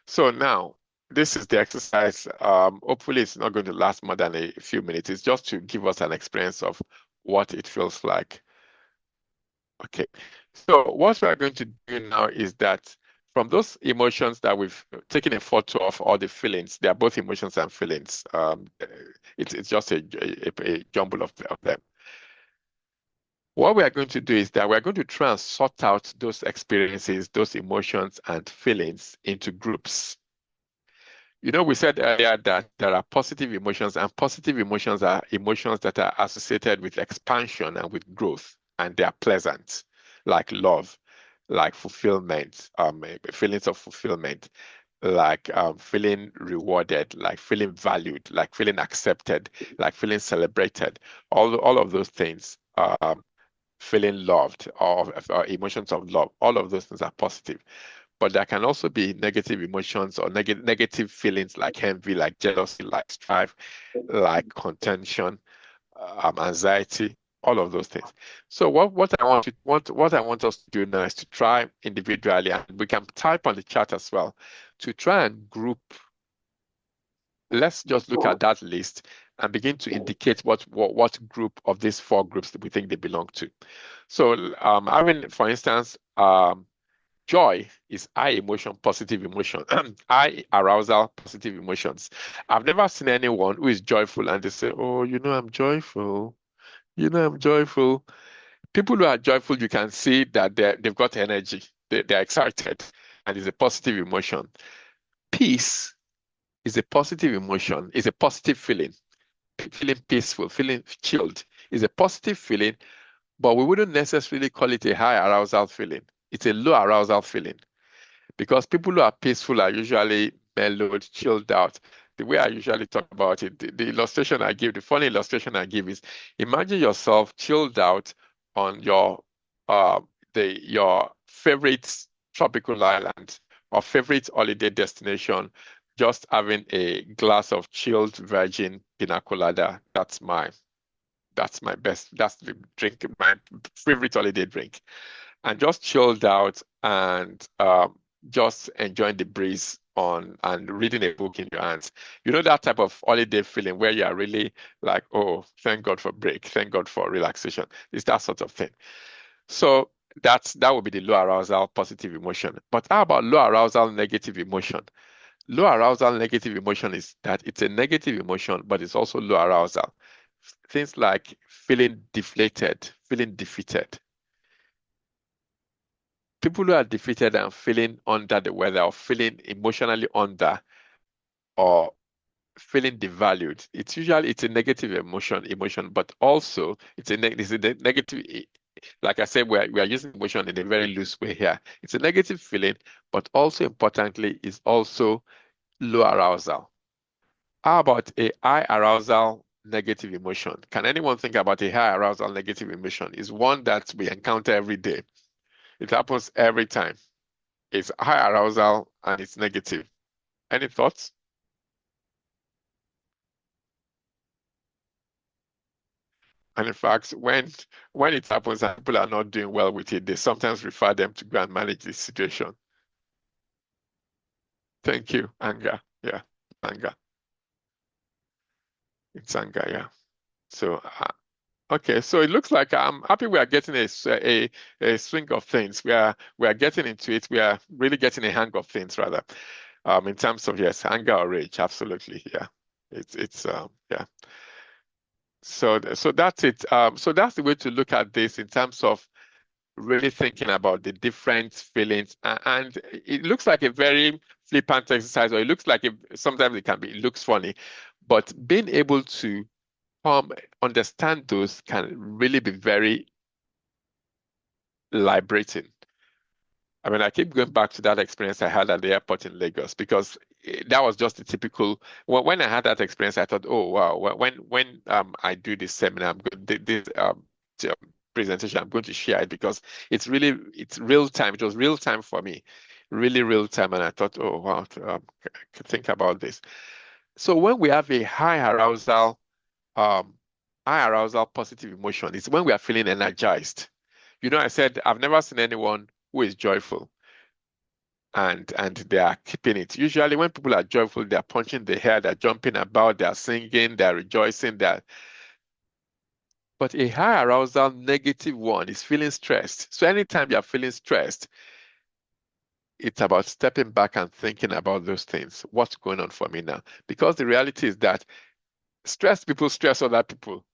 So now this is the exercise. Hopefully it's not going to last more than a few minutes. It's just to give us an experience of what it feels like. Okay. So what we are going to do now is that from those emotions that we've taken a photo of, all the feelings, they are both emotions and feelings. It's just a jumble of them. What we are going to do is that we're going to try and sort out those experiences, those emotions and feelings into groups. You know, we said earlier that there are positive emotions, and positive emotions are emotions that are associated with expansion and with growth, and they are pleasant, like love, like fulfillment, feelings of fulfillment, like feeling rewarded, like feeling valued, like feeling accepted, like feeling celebrated. All of those things, feeling loved, or emotions of love, all of those things are positive. But there can also be negative emotions or negative feelings like envy, like jealousy, like strife, like contention, anxiety, all of those things. So what I want us to do now is to try individually, and we can type on the chat as well, to try and group. Let's just look at that list and begin to indicate what group of these four groups that we think they belong to. So for instance, joy is high emotion, positive emotion. High arousal, positive emotions. I've never seen anyone who is joyful and they say, "Oh, I'm joyful. I'm joyful." People who are joyful, you can see that they've got energy. They're excited, and it's a positive emotion. Peace is a positive emotion. It's a positive feeling. Feeling peaceful, feeling chilled is a positive feeling, but we wouldn't necessarily call it a high arousal feeling. It's a low arousal feeling. Because people who are peaceful are usually mellowed, chilled out. The way I usually talk about it, the illustration I give, the funny illustration I give is, imagine yourself chilled out on uh, your favorite tropical island or favorite holiday destination, just having a glass of chilled virgin pina colada. That's the drink, my favorite holiday drink, and just chilled out and just enjoying the breeze on and reading a book in your hands. You know that type of holiday feeling where you are really like, oh, thank God for break, thank God for relaxation. It's that sort of thing. So that would be the low arousal positive emotion. But how about low arousal negative emotion? Low arousal negative emotion is that it's a negative emotion, but it's also low arousal. Things like feeling deflated, feeling defeated. People who are defeated and feeling under the weather, or feeling emotionally under, or feeling devalued, it's a negative emotion, but also it's a negative. Like I said, we are using emotion in a very loose way here. It's a negative feeling, but also importantly, is also low arousal. How about a high arousal negative emotion? Can anyone think about a high arousal negative emotion? Is one that we encounter every day. It happens every time. It's high arousal and it's negative. Any thoughts? And in fact, when it happens and people are not doing well with it, they sometimes refer them to go and manage the situation. Thank you. Anger. Yeah. Anger. It's anger. Yeah. So, okay. So it looks like I'm happy we are getting a swing of things. We are getting into it. We are really getting a hang of things rather. In terms of, yes, anger or rage. Absolutely. Yeah. It's yeah. So that's it. So that's the way to look at this in terms of really thinking about the different feelings. And it looks like a very flippant exercise, or it looks like sometimes it looks funny, but being able to understand those can really be very liberating. I mean, I keep going back to that experience I had at the airport in Lagos, because that was just a typical. When I had that experience, I thought, oh wow, when I do this seminar, I'm going this presentation, I'm going to share it, because it's real time. It was real time for me, really real time, and I thought, oh wow, think about this. So when we have a um, high arousal positive emotion, it's when we are feeling energized. I said I've never seen anyone who is joyful and they are keeping it. Usually when people are joyful, they're punching the air, they're jumping about, they're singing, they're rejoicing, but a high arousal negative one is feeling stressed. So anytime you're feeling stressed, it's about stepping back and thinking about those things. What's going on for me now? Because the reality is that stressed people stress other people.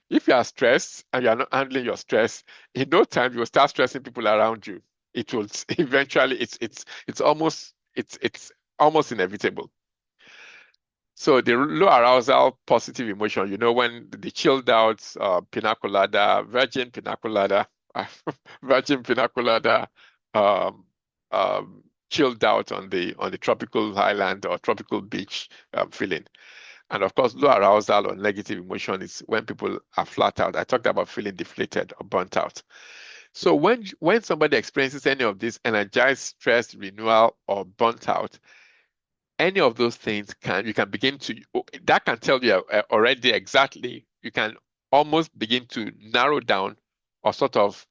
If you are stressed and you are not handling your stress, in no time you will start stressing people around you. It will eventually. It's almost inevitable. So the low arousal positive emotion, when the chilled out pina colada, virgin pina colada, um, chilled out on the tropical island or tropical beach feeling. And of course, low arousal or negative emotion is when people are flat out. I talked about feeling deflated or burnt out. So when somebody experiences any of this energized, stress, renewal, or burnt out, any of those things you can begin to, that can tell you already exactly, you can almost begin to narrow down or sort of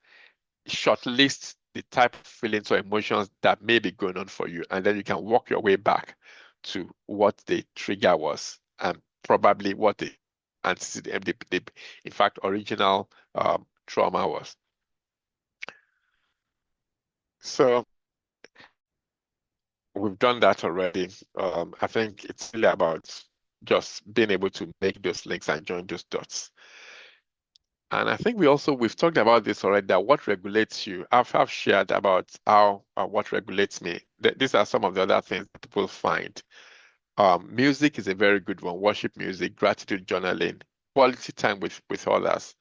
shortlist the type of feelings or emotions that may be going on for you. And then you can work your way back to what the trigger was and probably what the in fact, original trauma was. So we've done that already. I think it's really about just being able to make those links and join those dots. And I think we've talked about this already, that what regulates you. I've shared about how what regulates me. These are some of the other things that people find. Music is a very good one. Worship music, gratitude journaling, quality time with others.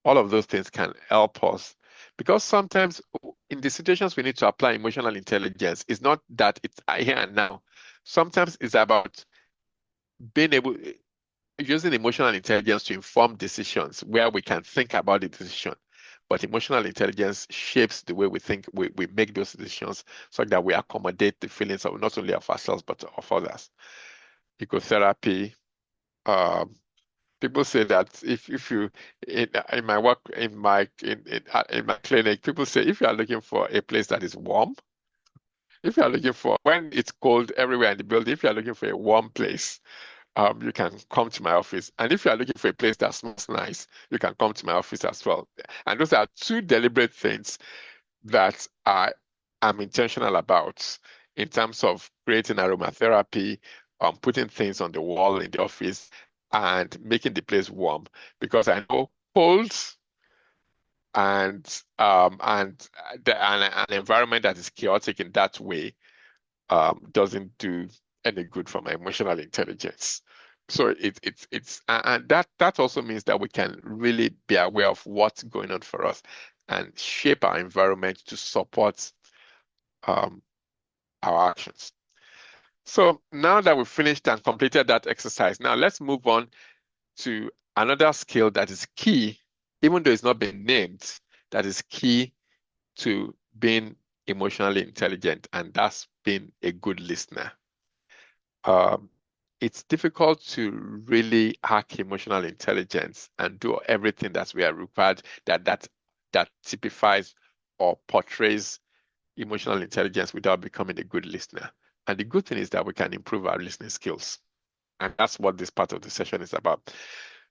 All of those things can help us, because sometimes in the situations we need to apply emotional intelligence, it's not that it's here and now. Sometimes it's about being able using emotional intelligence to inform decisions where we can think about the decision. But emotional intelligence shapes the way we think, we make those decisions so that we accommodate the feelings of not only of ourselves but of others. Ecotherapy. People say that if you in my work in my clinic, people say if you are looking for a place that is warm, if you are looking for when it's cold everywhere in the building, if you are looking for a warm place, you can come to my office. And if you are looking for a place that smells nice, you can come to my office as well. And those are two deliberate things that I am intentional about in terms of creating aromatherapy, putting things on the wall in the office, and making the place warm. Because I know cold and an environment that is chaotic in that way doesn't do any good for my emotional intelligence. So and that also means that we can really be aware of what's going on for us and shape our environment to support um, our actions. So now that we've finished and completed that exercise, now let's move on to another skill that is key, even though it's not been named, that is key to being emotionally intelligent, and that's being a good listener. Um, it's difficult to really hack emotional intelligence and do everything that we are required that typifies or portrays emotional intelligence without becoming a good listener. And the good thing is that we can improve our listening skills. And that's what this part of the session is about.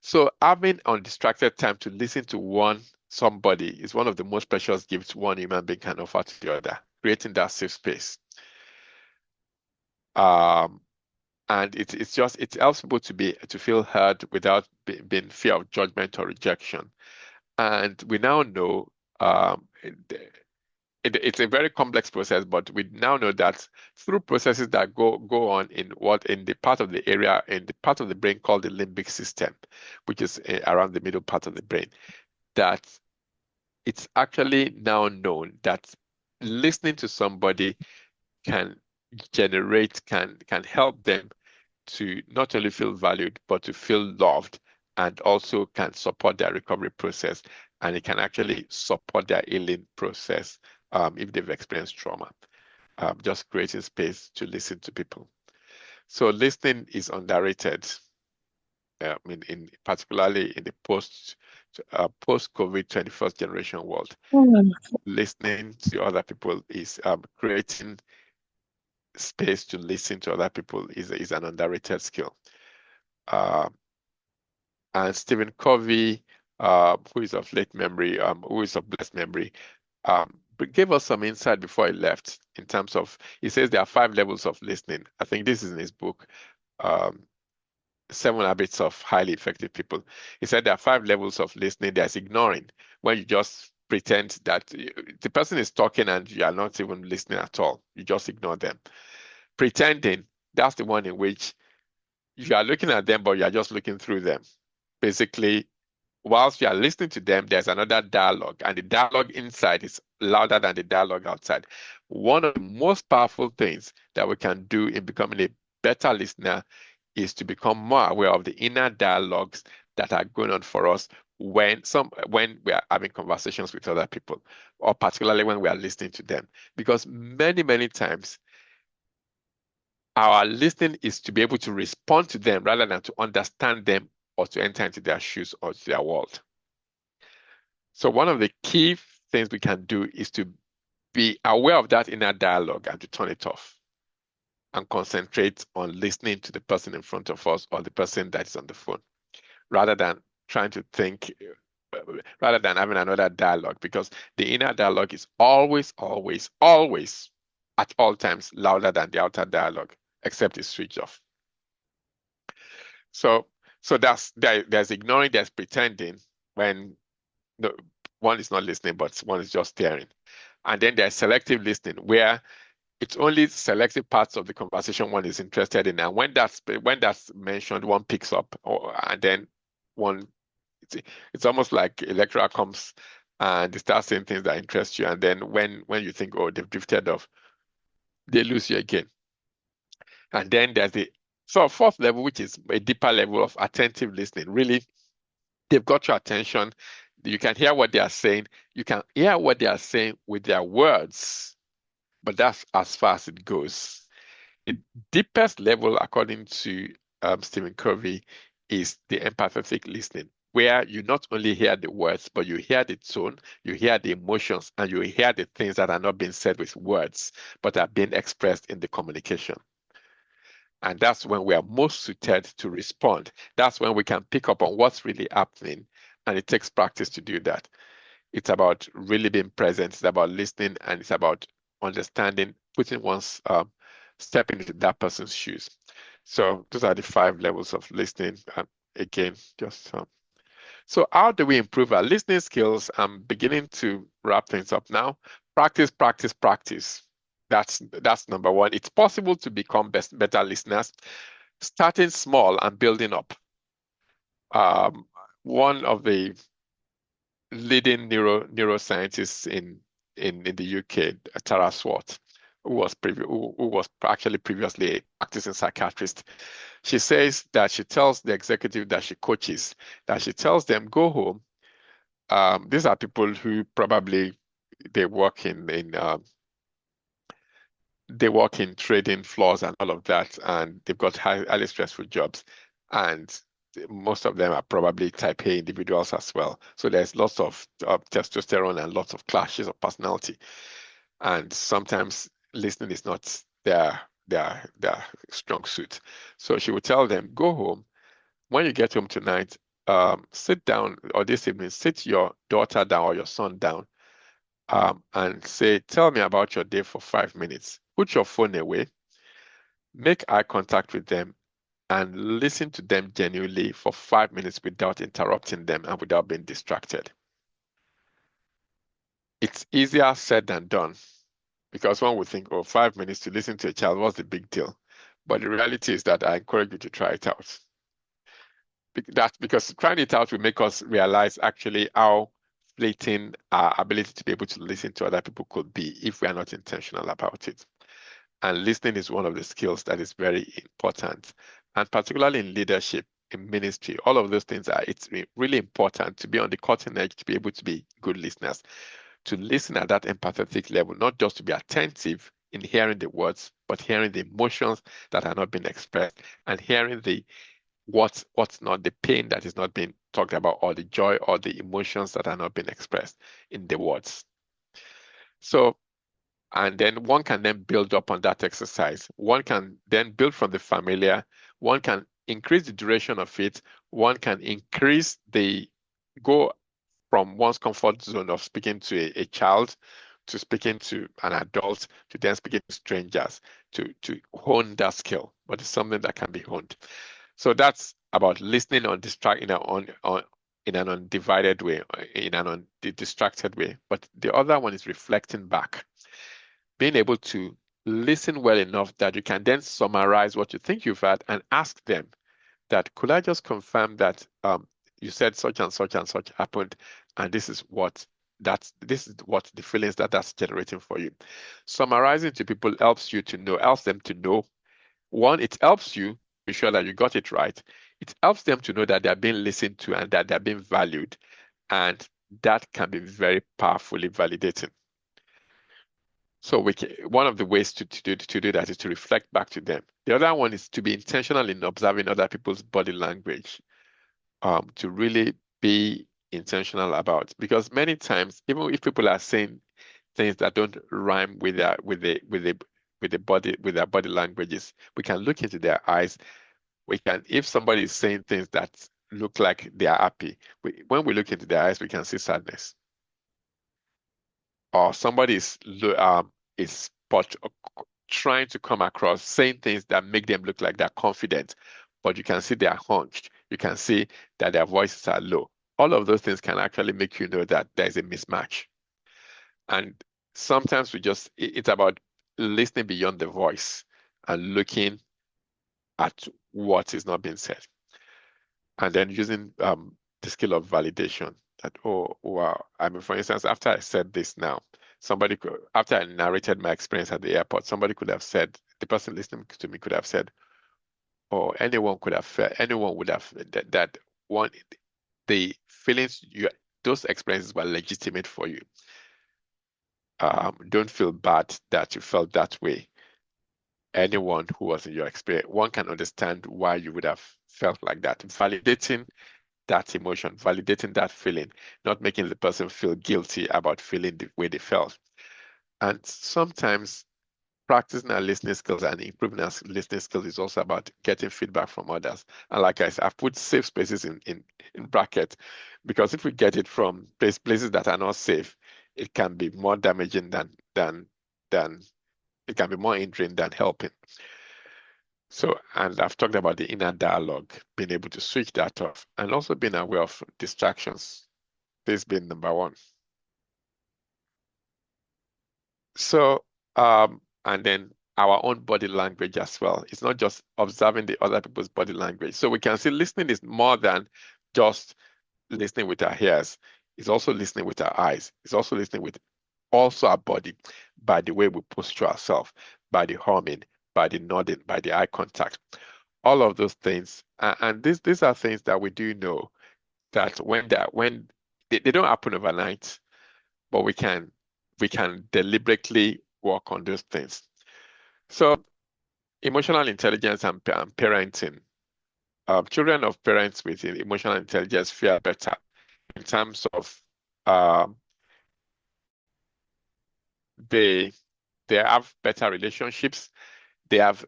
So having undistracted time to listen to somebody is one of the most precious gifts one human being can offer to the other, creating that safe space. Um, and it helps people to feel heard without being fear of judgment or rejection. And we now know it's a very complex process, but we now know that through processes that go on in the part of the brain called the limbic system, which is around the middle part of the brain, that it's actually now known that listening to somebody can can help them to not only feel valued, but to feel loved, and also can support their recovery process. And it can actually support their healing process if they've experienced trauma. Just creating space to listen to people. So listening is underrated. I mean, particularly in the post-COVID 21st generation world, listening to other people is creating space to listen to other people is an underrated skill. And Stephen Covey, who is of blessed memory, gave us some insight before he left in terms of, he says there are 5 levels of listening. I think this is in his book, um, 7 Habits of Highly Effective People. He said there are 5 levels of listening. There's ignoring, when you just pretend that the person is talking and you are not even listening at all. You just ignore them. Pretending, that's the one in which you are looking at them, but you are just looking through them. Basically, whilst you are listening to them, there's another dialogue, and the dialogue inside is louder than the dialogue outside. One of the most powerful things that we can do in becoming a better listener is to become more aware of the inner dialogues that are going on for us when we are having conversations with other people, or particularly when we are listening to them. Because many, many times our listening is to be able to respond to them rather than to understand them or to enter into their shoes or to their world. So one of the key things we can do is to be aware of that inner dialogue and to turn it off and concentrate on listening to the person in front of us or the person that is on the phone, rather than trying to think, rather than having another dialogue, because the inner dialogue is always, always, always, at all times, louder than the outer dialogue, except it's switched off. So there's ignoring, there's pretending when no, one is not listening, but one is just staring. And then there's selective listening, where it's only selective parts of the conversation one is interested in. And when that's mentioned, one picks up, and then one, it's almost like a lecturer comes and they start saying things that interest you. And then when you think, oh, they've drifted off, they lose you again. And then there's the fourth level, which is a deeper level of attentive listening. Really, they've got your attention. You can hear what they are saying. You can hear what they are saying with their words, but that's as far as it goes. The deepest level, according to Stephen Covey, is the empathetic listening, where you not only hear the words, but you hear the tone, you hear the emotions, and you hear the things that are not being said with words, but are being expressed in the communication. And that's when we are most suited to respond. That's when we can pick up on what's really happening. And it takes practice to do that. It's about really being present. It's about listening, and it's about understanding, putting one's stepping into that person's shoes. So those are the 5 levels of listening. Again, just so how do we improve our listening skills? I'm beginning to wrap things up now. Practice, practice, practice. That's number one. It's possible to become better listeners, starting small and building up. One of the leading neuroscientists in the UK, Tara Swart, who was actually previously a practicing psychiatrist. She says that she tells the executive that she coaches, that she tells them, go home. These are people who probably they work in trading floors and all of that, and they've got highly stressful jobs, and most of them are probably type A individuals as well. So there's lots of testosterone and lots of clashes of personality, and sometimes listening is not their strong suit. So she would tell them, go home. When you get home tonight, sit down, or this evening, sit your daughter down or your son down, and say, tell me about your day for 5 minutes. Put your phone away, make eye contact with them, and listen to them genuinely for 5 minutes without interrupting them and without being distracted. It's easier said than done, because one would think, oh, 5 minutes to listen to a child, what's the big deal? But the reality is that I encourage you to try it out. That's because trying it out will make us realize actually how fleeting our ability to be able to listen to other people could be if we are not intentional about it. And listening is one of the skills that is very important, and particularly in leadership, in ministry, all of those things it's really important to be on the cutting edge, to be able to be good listeners, to listen at that empathetic level, not just to be attentive in hearing the words, but hearing the emotions that are not being expressed, and hearing the what's not, the pain that is not being talked about, or the joy or the emotions that are not being expressed in the words. So, and then one can then build up on that exercise. One can then build from the familiar. One can increase the duration of it. One can go from one's comfort zone of speaking to a child speaking to an adult, to then speaking to strangers, to hone that skill. But it's something that can be honed. So that's about listening in an undivided way, in an undistracted way. But the other one is reflecting back, being able to listen well enough that you can then summarize what you think you've heard and ask them that, could I just confirm that you said such and such and such happened, and this is what the feelings that's generating for you. Summarizing to people helps them to know. One, it helps you be sure that you got it right. It helps them to know that they're being listened to and that they're being valued, and that can be very powerfully validating. So one of the ways to do that is to reflect back to them. The other one is to be intentional in observing other people's body language, to really be intentional about, because many times, even if people are saying things that don't rhyme with their body languages, we can look into their eyes. If somebody is saying things that look like they are happy, when we look into their eyes, we can see sadness. Or somebody is trying to come across saying things that make them look like they're confident, but you can see they are hunched. You can see that their voices are low. All of those things can actually make you know that there's a mismatch. And sometimes it's about listening beyond the voice and looking at what is not being said. And then using the skill of validation that, oh, wow. I mean, for instance, after I said this now, after I narrated my experience at the airport, somebody could have said, the person listening to me could have said, or anyone would have that one, the feelings those experiences were legitimate for you. Don't feel bad that you felt that way. Anyone who was in your experience, one can understand why you would have felt like that. Validating that emotion, validating that feeling, not making the person feel guilty about feeling the way they felt. And sometimes practicing our listening skills and improving our listening skills is also about getting feedback from others. And like I said, I've put safe spaces in bracket, because if we get it from places that are not safe, it can be more damaging than it can be more hindering than helping. So, and I've talked about the inner dialogue, being able to switch that off, and also being aware of distractions. This being number one. So, and then our own body language as well. It's not just observing the other people's body language. So we can see listening is more than just listening with our ears. It's also listening with our eyes. It's also listening with also our body, by the way we posture ourselves, by the humming, by the nodding, by the eye contact. All of those things, and these are things that we do know that when they don't happen overnight, but we can deliberately work on those things. So emotional intelligence and parenting. Children of parents with emotional intelligence fare better in terms of they have better relationships. They have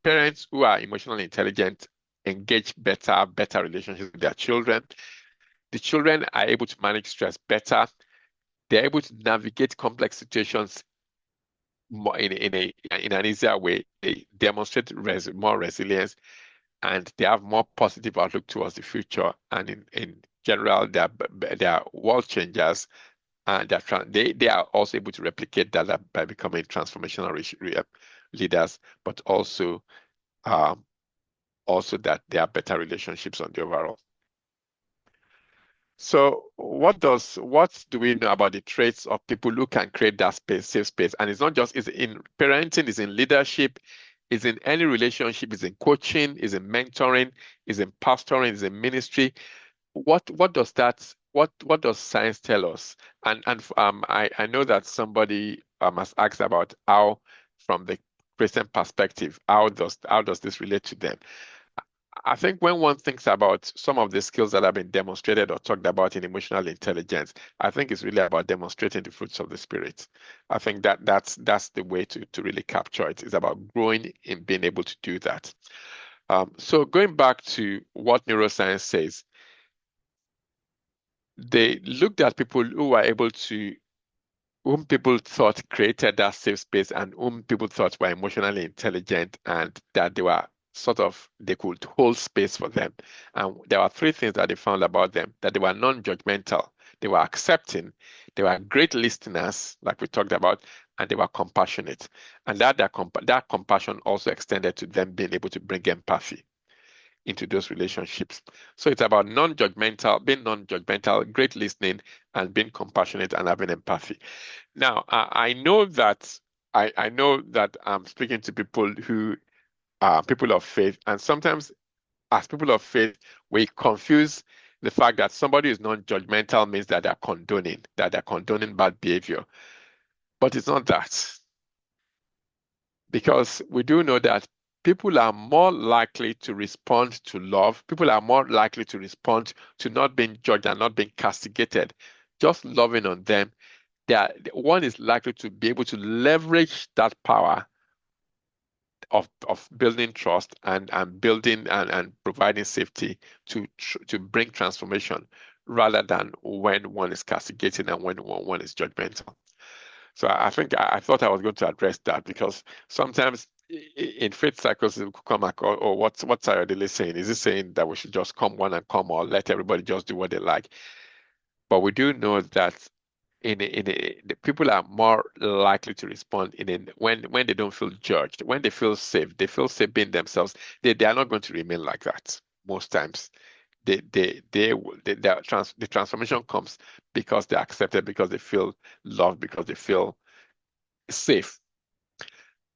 parents who are emotionally intelligent engage better relationships with their children. The children are able to manage stress better. They're able to navigate complex situations more in an easier way. They demonstrate more resilience, and they have more positive outlook towards the future. And in general, they are world changers, and they are also able to replicate that by becoming transformational leaders, but also that they have better relationships on the overall. So what do we know about the traits of people who can create that safe space? And it's not just it's in parenting, it's in leadership, it's in any relationship, it's in coaching, it's in mentoring, it's in pastoring, it's in ministry. What does science tell us? And I know that somebody has asked about how, from the Christian perspective, how does this relate to them? I think when one thinks about some of the skills that have been demonstrated or talked about in emotional intelligence, I think it's really about demonstrating the fruits of the spirit. I think that's the way to really capture it. It's about growing in being able to do that. So going back to what neuroscience says, they looked at people who were able to whom people thought created that safe space and whom people thought were emotionally intelligent and that they could hold space for them. And there were three things that they found about them: that they were non-judgmental, they were accepting, they were great listeners, like we talked about, and they were compassionate. And that compassion also extended to them being able to bring empathy into those relationships. So it's about being non-judgmental, great listening, and being compassionate and having empathy. Now, I know that I'm speaking to people who are people of faith, and sometimes as people of faith, we confuse the fact that somebody is non-judgmental means that they're condoning bad behavior. But it's not that. Because we do know that people are more likely to respond to love. People are more likely to respond to not being judged and not being castigated. Just loving on them, one is likely to be able to leverage that power of building trust and building and providing safety to bring transformation rather than when one is castigating and when one is judgmental. So I think I thought I was going to address that because sometimes in faith cycles it could come back, or what's Ayodele saying? Is he saying that we should just come one and come, or let everybody just do what they like? But we do know that the people are more likely to respond when they don't feel judged, when they feel safe being themselves. They are not going to remain like that most times. The transformation comes because they're accepted, because they feel loved, because they feel safe.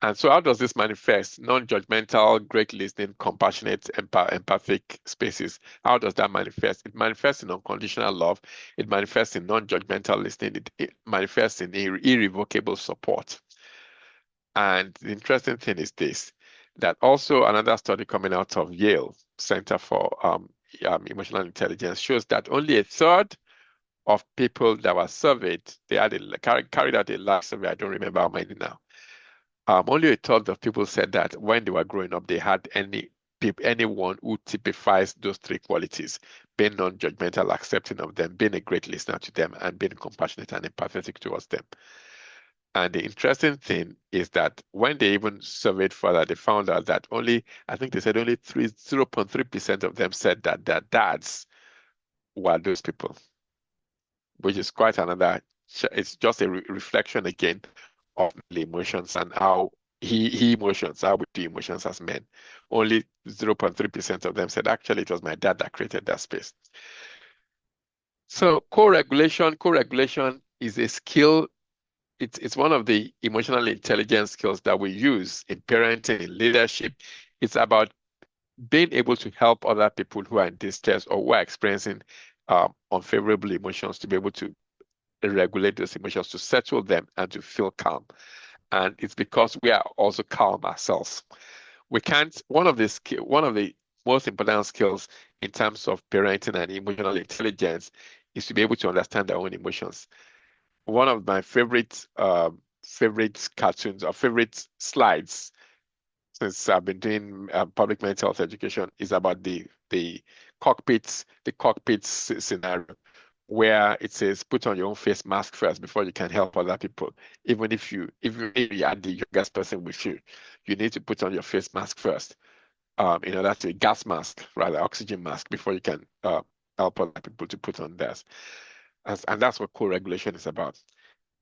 And so how does this manifest? Non-judgmental, great listening, compassionate, empathic spaces. How does that manifest? It manifests in unconditional love. It manifests in non-judgmental listening. It manifests in irrevocable support. And the interesting thing is this, that also another study coming out of Yale Center for Emotional Intelligence shows that only a third of people that were surveyed, they had carried out a large survey, I don't remember how many now. Only a third of people said that when they were growing up, they had anyone who typifies those three qualities: being non-judgmental, accepting of them, being a great listener to them, and being compassionate and empathetic towards them. And the interesting thing is that when they even surveyed further, they found out that I think they said only 0.3% of them said that their dads were those people, which is quite another. It's just a reflection again of the emotions and how how we do emotions as men. Only 0.3% of them said, actually, it was my dad that created that space. So co-regulation is a skill. It's one of the emotional intelligence skills that we use in parenting, in leadership. It's about being able to help other people who are in distress or who are experiencing unfavorable emotions to be able to regulate those emotions, to settle them, and to feel calm. And it's because we are also calm ourselves. We can't. One of the most important skills in terms of parenting and emotional intelligence is to be able to understand our own emotions. One of my favorite cartoons or favorite slides since I've been doing public mental health education is about the cockpit scenario where it says put on your own face mask first before you can help other people. Even if you are the youngest person with you, you need to put on your face mask first. In order to gas mask, rather oxygen mask, before you can help other people to put on theirs. And that's what co-regulation is about.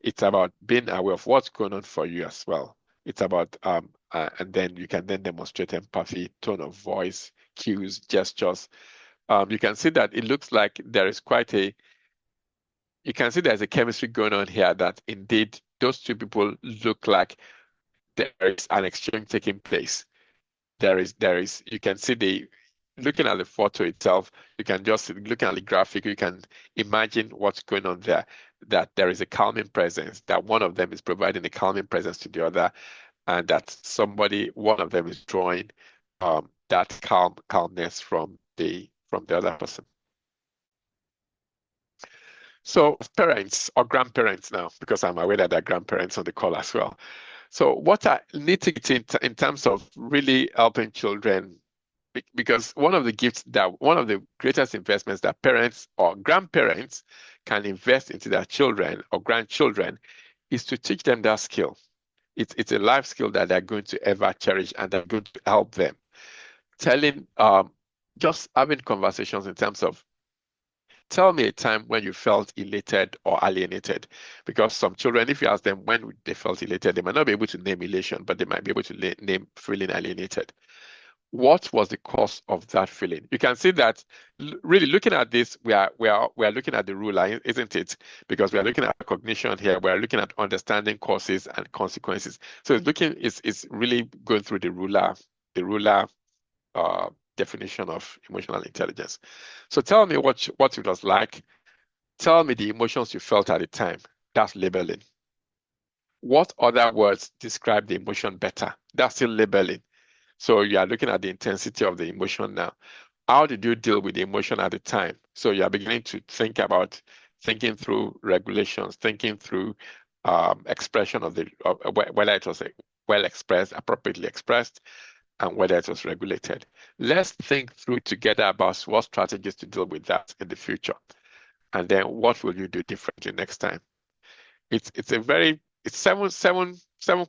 It's about being aware of what's going on for you as well. It's about and then you can then demonstrate empathy, tone of voice, cues, gestures. You can see that it looks like you can see there's a chemistry going on here, that indeed those two people look like there is an exchange taking place. You can see looking at the photo itself, you can just look at the graphic, you can imagine what's going on there, that there is a calming presence, that one of them is providing a calming presence to the other, and that one of them is drawing that calmness from the other person. So parents or grandparents now, because I'm aware that there are grandparents on the call as well. So what I need to get in terms of really helping children, because one of the greatest investments that parents or grandparents can invest into their children or grandchildren is to teach them that skill. It's a life skill that they're going to ever cherish and they're going to help them. Just having conversations in terms of, tell me a time when you felt elated or alienated. Because some children, if you ask them when they felt elated, they might not be able to name elation, but they might be able to name feeling alienated. What was the cause of that feeling? You can see that really looking at this, we are looking at the ruler, isn't it? Because we are looking at cognition here, we are looking at understanding causes and consequences. So it's really going through the ruler definition of emotional intelligence. So tell me what it was like. Tell me the emotions you felt at the time. That's labeling. What other words describe the emotion better? That's still labeling. So you are looking at the intensity of the emotion now. How did you deal with the emotion at the time? So you are beginning to think about thinking through regulations, thinking through expression of whether it was well expressed, appropriately expressed, and whether it was regulated. Let's think through together about what strategies to deal with that in the future. And then what will you do differently next time? It's seven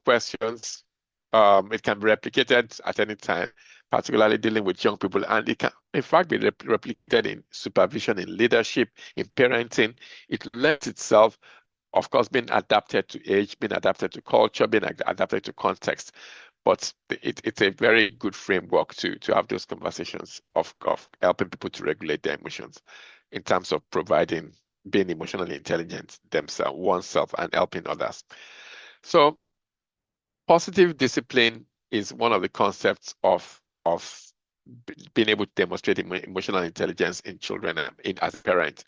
questions. It can be replicated at any time, particularly dealing with young people, and it can, in fact, be replicated in supervision, in leadership, in parenting. It lends itself, of course, being adapted to age, being adapted to culture, being adapted to context. But it's a very good framework to have those conversations of helping people to regulate their emotions in terms of providing being emotionally intelligent themselves, oneself, and helping others. So positive discipline is one of the concepts of being able to demonstrate emotional intelligence in children as a parent.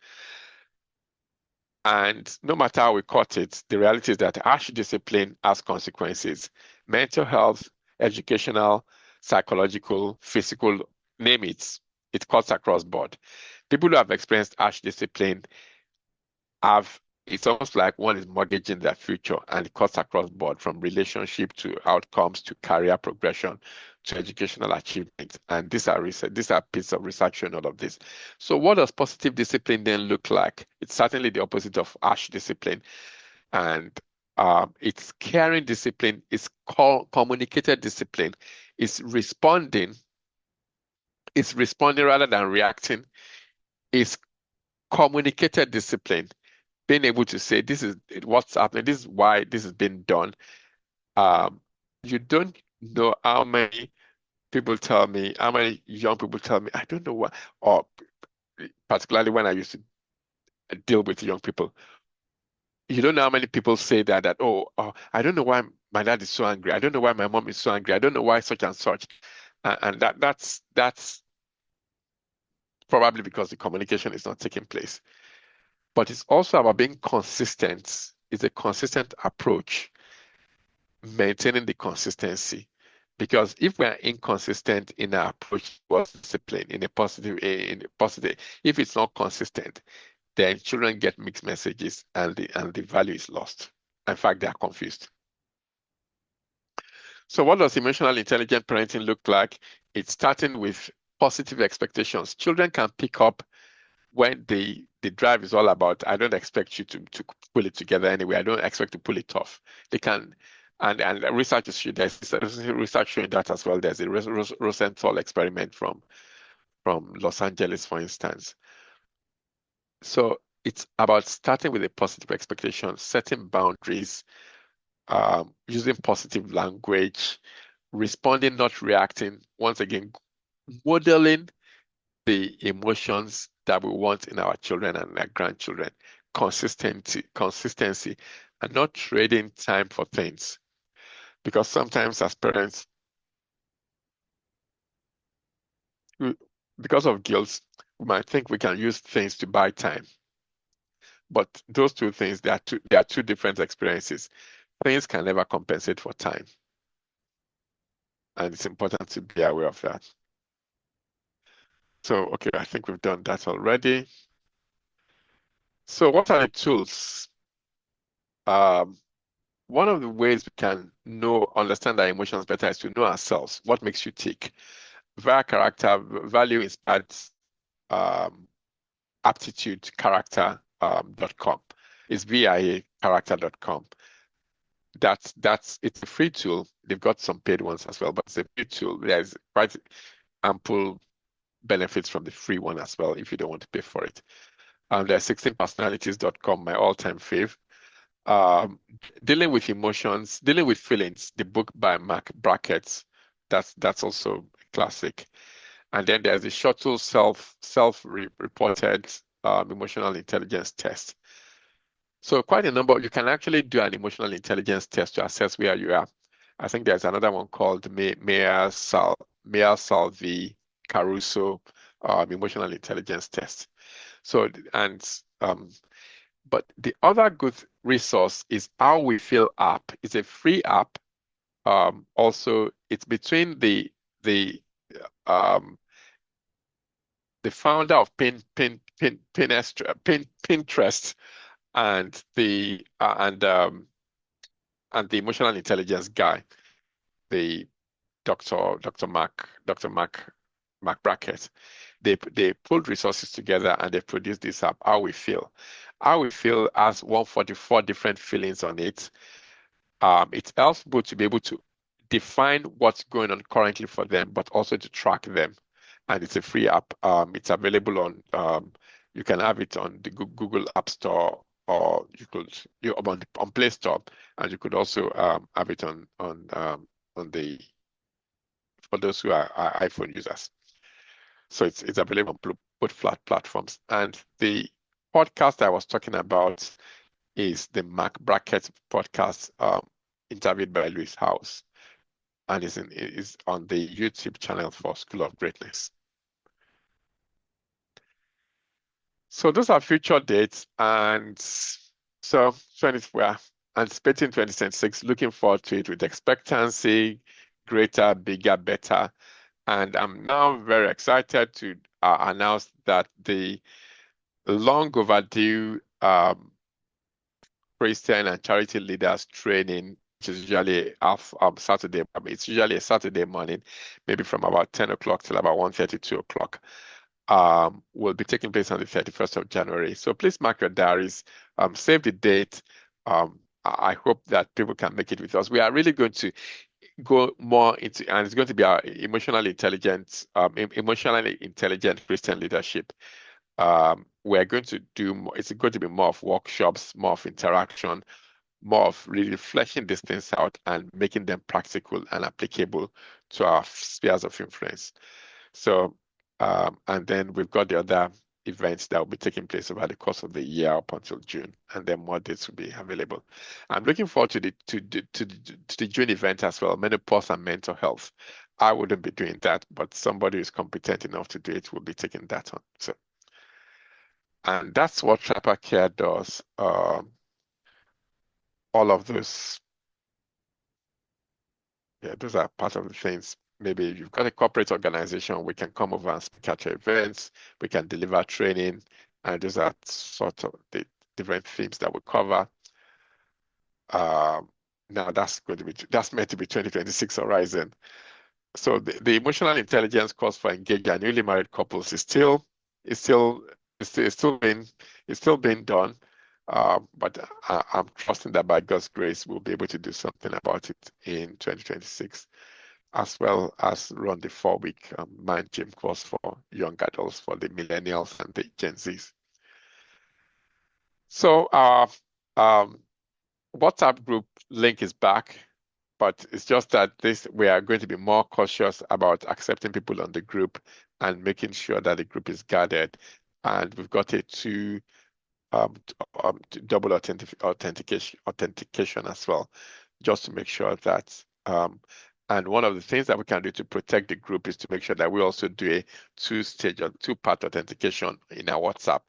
And no matter how we cut it, the reality is that harsh discipline has consequences. Mental health, educational, psychological, physical, name it, it cuts across board. People who have experienced harsh discipline it's almost like one is mortgaging their future, and it cuts across board from relationship to outcomes to career progression to educational achievement. And these are pieces of research showing all of this. So what does positive discipline then look like? It's certainly the opposite of harsh discipline. And it's caring discipline, it's communicated discipline, it's responding rather than reacting, it's communicated discipline, being able to say, this is what's happening, this is why this is being done. You don't know how many how many young people tell me, I don't know why, or particularly when I used to deal with young people, you don't know how many people say that, oh, I don't know why my dad is so angry. I don't know why my mom is so angry. I don't know why such and such. And that's probably because the communication is not taking place. But it's also about being consistent. It's a consistent approach, maintaining the consistency. Because if we are inconsistent in our approach towards discipline in a positive, if it's not consistent, then children get mixed messages and the value is lost. In fact, they are confused. So what does emotional intelligent parenting look like? It's starting with positive expectations. Children can pick up when the drive is all about, I don't expect you to pull it together anyway. I don't expect to pull it off. They can, and research is there's research showing that as well. There's a Rosenthal experiment from Los Angeles, for instance. So it's about starting with a positive expectation, setting boundaries, using positive language, responding, not reacting. Once again, modeling the emotions that we want in our children and our grandchildren, consistency, and not trading time for things. Because sometimes as parents, because of guilt, we might think we can use things to buy time. But those two things, they are two different experiences. Things can never compensate for time. And it's important to be aware of that. So, okay, I think we've done that already. So what are the tools? One of the ways we can understand our emotions better is to know ourselves. What makes you tick? Via character, value inspired aptitude character.com. It's VIA character.com. it's a free tool. They've got some paid ones as well, but it's a free tool. There's quite ample benefits from the free one as well if you don't want to pay for it. There's 16personalities.com, my all-time fave. Dealing with emotions, dealing with feelings, the book by Mark Brackett. That's also a classic. And then there's the shuttle self-reported emotional intelligence test. So quite a number. You can actually do an emotional intelligence test to assess where you are. I think there's another one called Meyer Salvi Caruso emotional intelligence test. So but the other good resource is How We Feel app. It's a free app. Also, it's between um, the founder of Pinterest and the emotional intelligence guy, the Dr. Mark Brackett. They pulled resources together and they produced this app, How We Feel. How We Feel has 144 different feelings on it. It helps people to be able to define what's going on currently for them, but also to track them. And it's a free app. It's available you can have it on the Google App Store, or on Play Store, and you could also have it for those who are iPhone users. So it's available on both flat platforms. And the podcast I was talking about is the Mark Brackett podcast, interviewed by Louis House, and is on the YouTube channel for School of Greatness. So those are future dates, and so we're anticipating 2026, looking forward to it with expectancy, greater, bigger, better. And I'm now very excited to announce that the long overdue Christian and charity leaders training, which is usually Saturday. It's usually a Saturday morning, maybe from about 10 o'clock till about 1:30, 2 o'clock. Will be taking place on the 31st of January. So please mark your diaries, save the date. I hope that people can make it with us. We are really going to go more into, and it's going to be our emotionally intelligent Christian leadership. We're going to do more, it's going to be more of workshops, more of interaction, more of really fleshing these things out and making them practical and applicable to our spheres of influence. So, and then we've got the other events that will be taking place over the course of the year up until June, and then more dates will be available. I'm looking forward to the June event as well, menopause and mental health. I wouldn't be doing that, but somebody who's competent enough to do it will be taking that on. So, and that's what Trapper Care does. All of those, yeah, those are part of the things. Maybe if you've got a corporate organization, we can come over and speak at your events. We can deliver training, and those are sort of the different themes that we cover. Now that's meant to be 2026 horizon. So the emotional intelligence course for engaged and newly married couples is still being done. But I'm trusting that by God's grace, we'll be able to do something about it in 2026, as well as run the 4-week Mind Gym course for young adults, for the millennials and the Gen Zs. So WhatsApp group link is back, but it's just that we are going to be more cautious about accepting people on the group and making sure that the group is guarded. And we've got a double authentication as well, just to make sure that and one of the things that we can do to protect the group is to make sure that we also do a two-part authentication in our WhatsApp.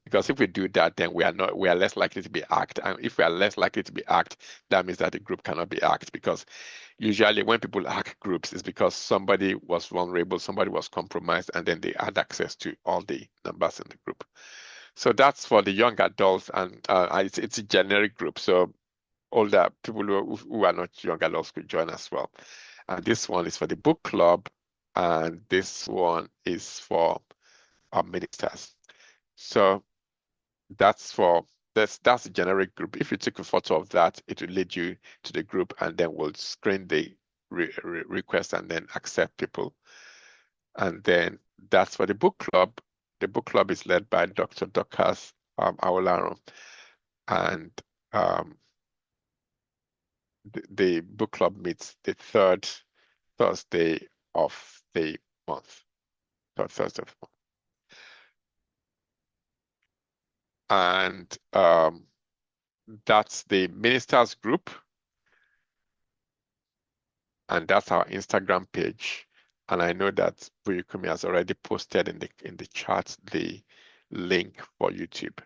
Because if we do that, then we are less likely to be hacked. And if we are less likely to be hacked, that means that the group cannot be hacked. Because usually when people hack groups, it's because somebody was vulnerable, somebody was compromised, and then they had access to all the numbers in the group. So that's for the young adults, and it's a generic group. So older people who are not young adults could join as well. And this one is for the book club, and this one is for our ministers. So that's for that's the generic group. If you take a photo of that, it will lead you to the group, and then we'll screen the request and then accept people. And then that's for the book club. The book club is led by Dr. Dorcas Awolaro, and the book club meets the third Thursday of the month. Third Thursday of the month. And that's the ministers group, and that's our Instagram page. And I know that Buyukumi has already posted in the chat the link for YouTube.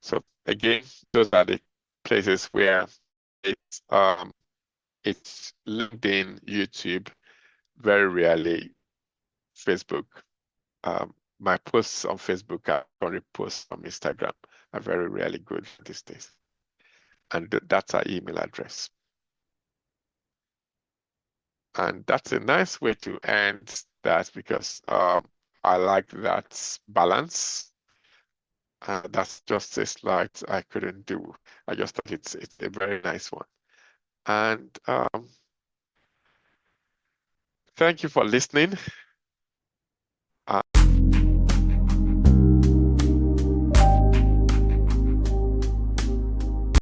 So again, those are the places where it's LinkedIn, YouTube, very rarely Facebook. My posts on Facebook are only posts on Instagram. Are very rarely good these days. And that's our email address. And that's a nice way to end that, because I like that balance. That's just a slide I couldn't do. I just thought it's a very nice one. And thank you for listening.